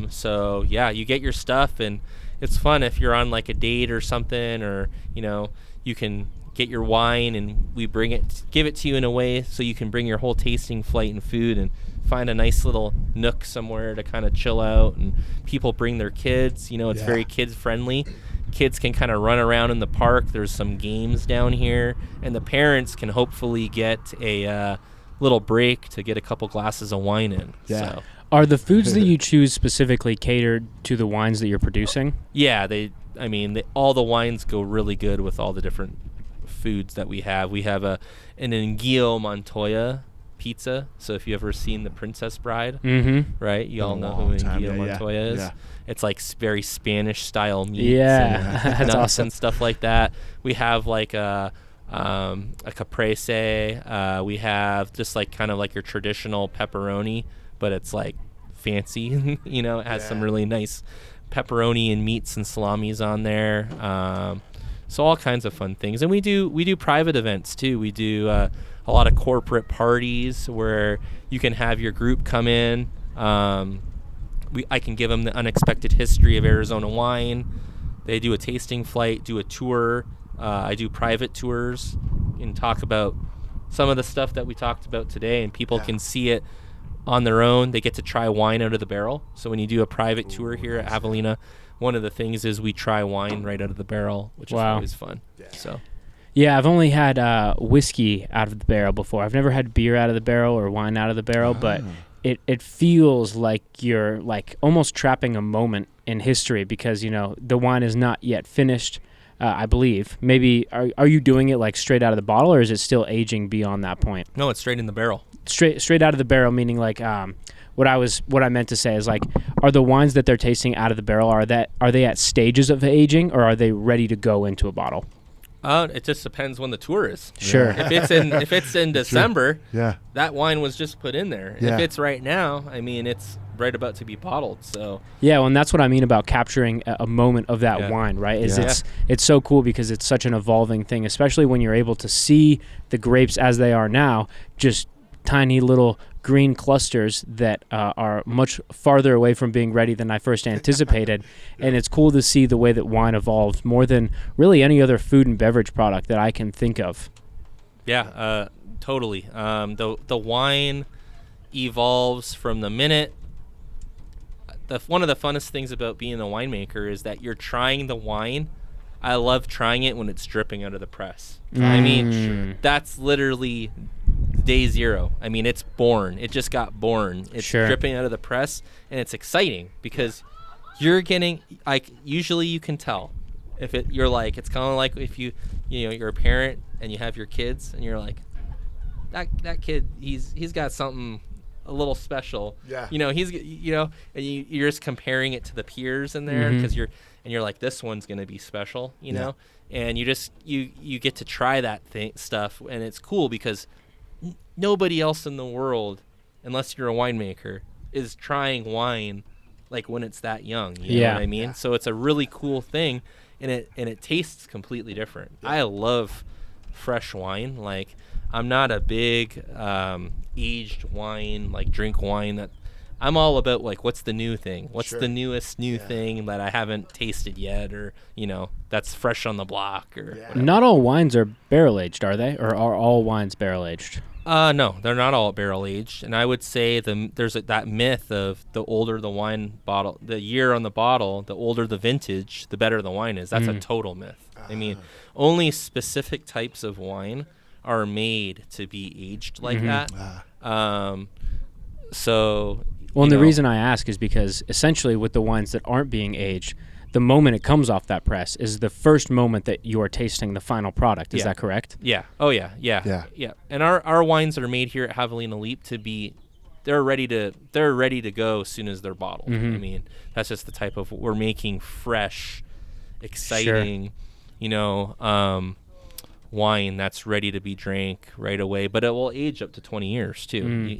So yeah, you get your stuff, and it's fun if you're on like a date or something, or you can get your wine and we give it to you in a way so you can bring your whole tasting flight and food and find a nice little nook somewhere to kind of chill out. And people bring their kids. It's very kids friendly. Kids can kind of run around in the park. There's some games down here, and the parents can hopefully get a little break to get a couple glasses of wine in. Yeah. So. Are the foods that you choose specifically catered to the wines that you're producing? Yeah, all the wines go really good with all the different foods that we have. We have an Anguille Montoya pizza. So if you ever seen The Princess Bride, right? You all know who Anguille Montoya is. Yeah. It's like very Spanish style meats. Yeah, and that's nuts awesome. and stuff like that. We have like a caprese. We have just like kind of like your traditional pepperoni, but it's like fancy. It has some really nice pepperoni and meats and salamis on there. So all kinds of fun things. And we do private events too. We do a lot of corporate parties where you can have your group come in. I can give them the unexpected history of Arizona wine. They do a tasting flight, do a tour. I do private tours and talk about some of the stuff that we talked about today, and people can see it on their own. They get to try wine out of the barrel. So when you do a private tour here at Javelina, one of the things is we try wine right out of the barrel, which is always fun. So, yeah, I've only had whiskey out of the barrel before. I've never had beer out of the barrel or wine out of the barrel, but it feels like you're like almost trapping a moment in history because, the wine is not yet finished, I believe. Maybe, are you doing it like straight out of the bottle, or is it still aging beyond that point? No, it's straight in the barrel. Straight out of the barrel, meaning like what I meant to say is like, are the wines that they're tasting out of the barrel, are they at stages of aging, or are they ready to go into a bottle? It just depends when the tour is. Sure. If it's in December, that wine was just put in there. If it's right now, it's right about to be bottled. So yeah, well, and that's what I mean about capturing a moment of that wine, right? It's so cool because it's such an evolving thing, especially when you're able to see the grapes as they are now, just tiny little green clusters that are much farther away from being ready than I first anticipated. And it's cool to see the way that wine evolved more than really any other food and beverage product that I can think of. Yeah, totally. The wine evolves from the minute. One of the funnest things about being a winemaker is that you're trying the wine. I love trying it when it's dripping out of the press. That's literally day zero. it's born. It just got born. It's dripping out of the press, and it's exciting because you're getting, usually you can tell if it's kind of like if you're a parent and you have your kids and you're like, that kid, he's got something a little special. Yeah. He's and you're just comparing it to the peers in there because you're like, this one's going to be special, know? And you get to try that stuff, and it's cool because nobody else in the world, unless you're a winemaker, is trying wine like when it's that young. You know what I mean? Yeah. So it's a really cool thing. and it tastes completely different. I love fresh wine. Like, I'm not a big aged wine, like drink wine. That I'm all about, like, what's the new thing? What's the newest new thing that I haven't tasted yet, or that's fresh on the block, or whatever. Not all wines are barrel aged, are they? Or are all wines barrel aged? No, they're not all barrel aged, and I would say there's that myth of the older the wine bottle, the year on the bottle, the older the vintage, the better the wine is. That's a total myth. I mean, only specific types of wine are made to be aged like that. So, and the reason I ask is because essentially with the wines that aren't being aged, the moment it comes off that press is the first moment that you are tasting the final product. Is that correct? Yeah. Oh, yeah. And our wines are made here at Javelina Leap to be, they're ready to go as soon as they're bottled. I mean, that's just the type of, we're making fresh, exciting, wine that's ready to be drank right away. But it will age up to 20 years too,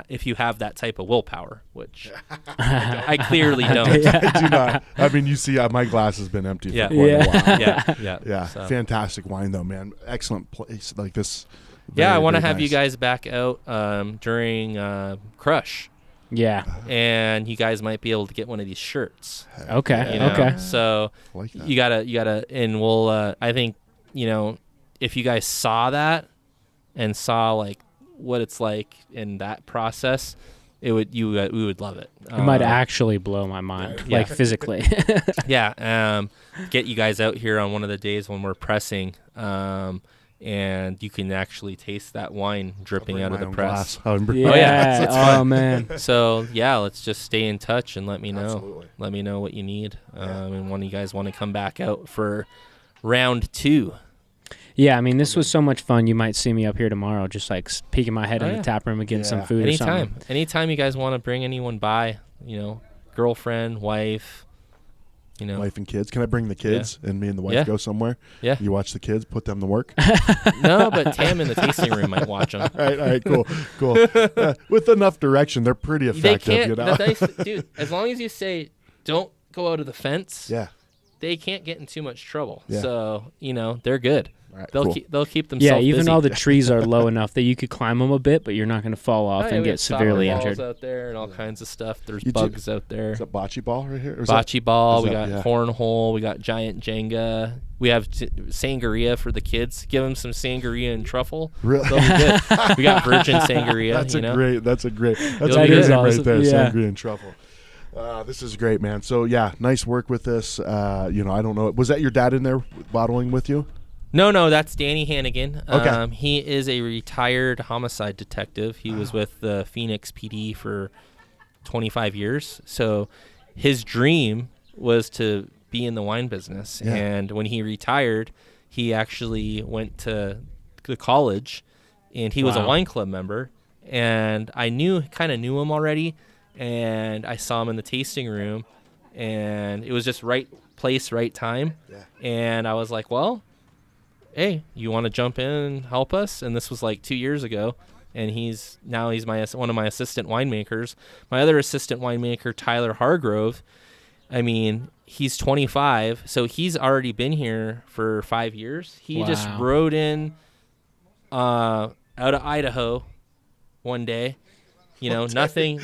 if you have that type of willpower, which I clearly don't. I do not. I mean, you see, my glass has been empty for quite a while. Yeah. So. Fantastic wine, though, man. Excellent place like this. I want to have you guys back out during Crush. Yeah. And you guys might be able to get one of these shirts. Okay. Okay. So like that. you gotta, and we'll, I think, if you guys saw that and saw like what it's like in that process, we would love it. It might actually blow my mind, like physically. Get you guys out here on one of the days when we're pressing, and you can actually taste that wine dripping out of the press. Man. So let's just stay in touch and let me know. Absolutely. Let me know what you need, and when you guys want to come back out for round 2. Yeah, I mean, this was so much fun. You might see me up here tomorrow, just like peeking my head in the tap room and getting some food or something. Anytime you guys want to bring anyone by, girlfriend, wife, Wife and kids. Can I bring the kids and me and the wife go somewhere? Yeah. You watch the kids, put them to work? No, but Tam in the tasting room might watch them. All right, cool. With enough direction, they're pretty effective, Dude, as long as you say, don't go out of the fence, they can't get in too much trouble. Yeah. So, they're good. Right, they'll keep themselves even busy. all the trees are low enough that you could climb them a bit, but you're not going to fall off and get severely injured. Out there and all kinds of stuff. There's bugs out there. Is that bocce ball right here? Bocce ball. We got cornhole. We got giant Jenga. We have sangria for the kids. Give them some sangria and truffle. Really? They'll be good. We got virgin sangria. That's a great awesome. right there. Sangria and truffle. This is great, man. So nice work with this. I don't know. Was that your dad in there bottling with you? No, that's Danny Hannigan. Okay. He is a retired homicide detective. He was with the Phoenix PD for 25 years. So his dream was to be in the wine business. Yeah. And when he retired, he actually went to the college, and he was a wine club member. And I kind of knew him already, and I saw him in the tasting room, and it was just right place, right time. Yeah. And I was like, well, hey, you want to jump in and help us? And this was like 2 years ago, and he's one of my assistant winemakers. My other assistant winemaker, Tyler Hargrove, I mean, he's 25, so he's already been here for 5 years. He just rode in out of Idaho one day, nothing,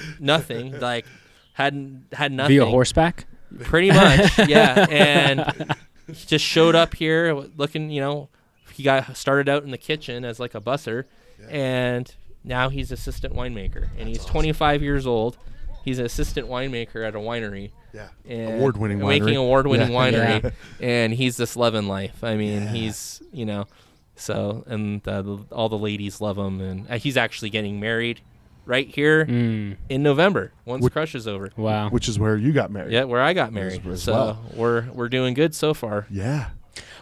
like had nothing. Via horseback? Pretty much, yeah. And he just showed up here looking, he got started out in the kitchen as like a busser, and now he's assistant winemaker, and he's 25 years old. He's an assistant winemaker at a winery. Yeah, award-winning winery. Making award-winning winery, and he's just loving life. I mean, he's, so, and all the ladies love him, and he's actually getting married right here in November once Crush is over. Wow. Which is where you got married. Yeah, where I got married. So we're doing good so far. Yeah.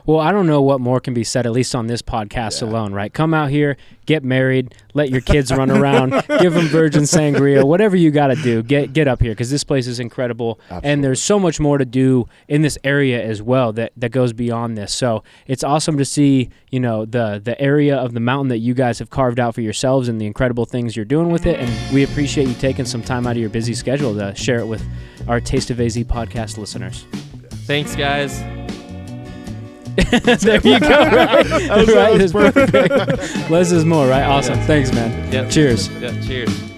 Well, I don't know what more can be said, at least on this podcast alone, right? Come out here, get married, let your kids run around, give them virgin sangria, whatever you got to do. Get up here, because this place is incredible. Absolutely. And there's so much more to do in this area as well that goes beyond this. So it's awesome to see, the area of the mountain that you guys have carved out for yourselves and the incredible things you're doing with it. And we appreciate you taking some time out of your busy schedule to share it with our Taste of AZ podcast listeners. Thanks, guys. There you go. Right, right. It's perfect. Less is more. Right. Awesome. Yeah. Thanks, man. Yep. Cheers. Yeah, cheers.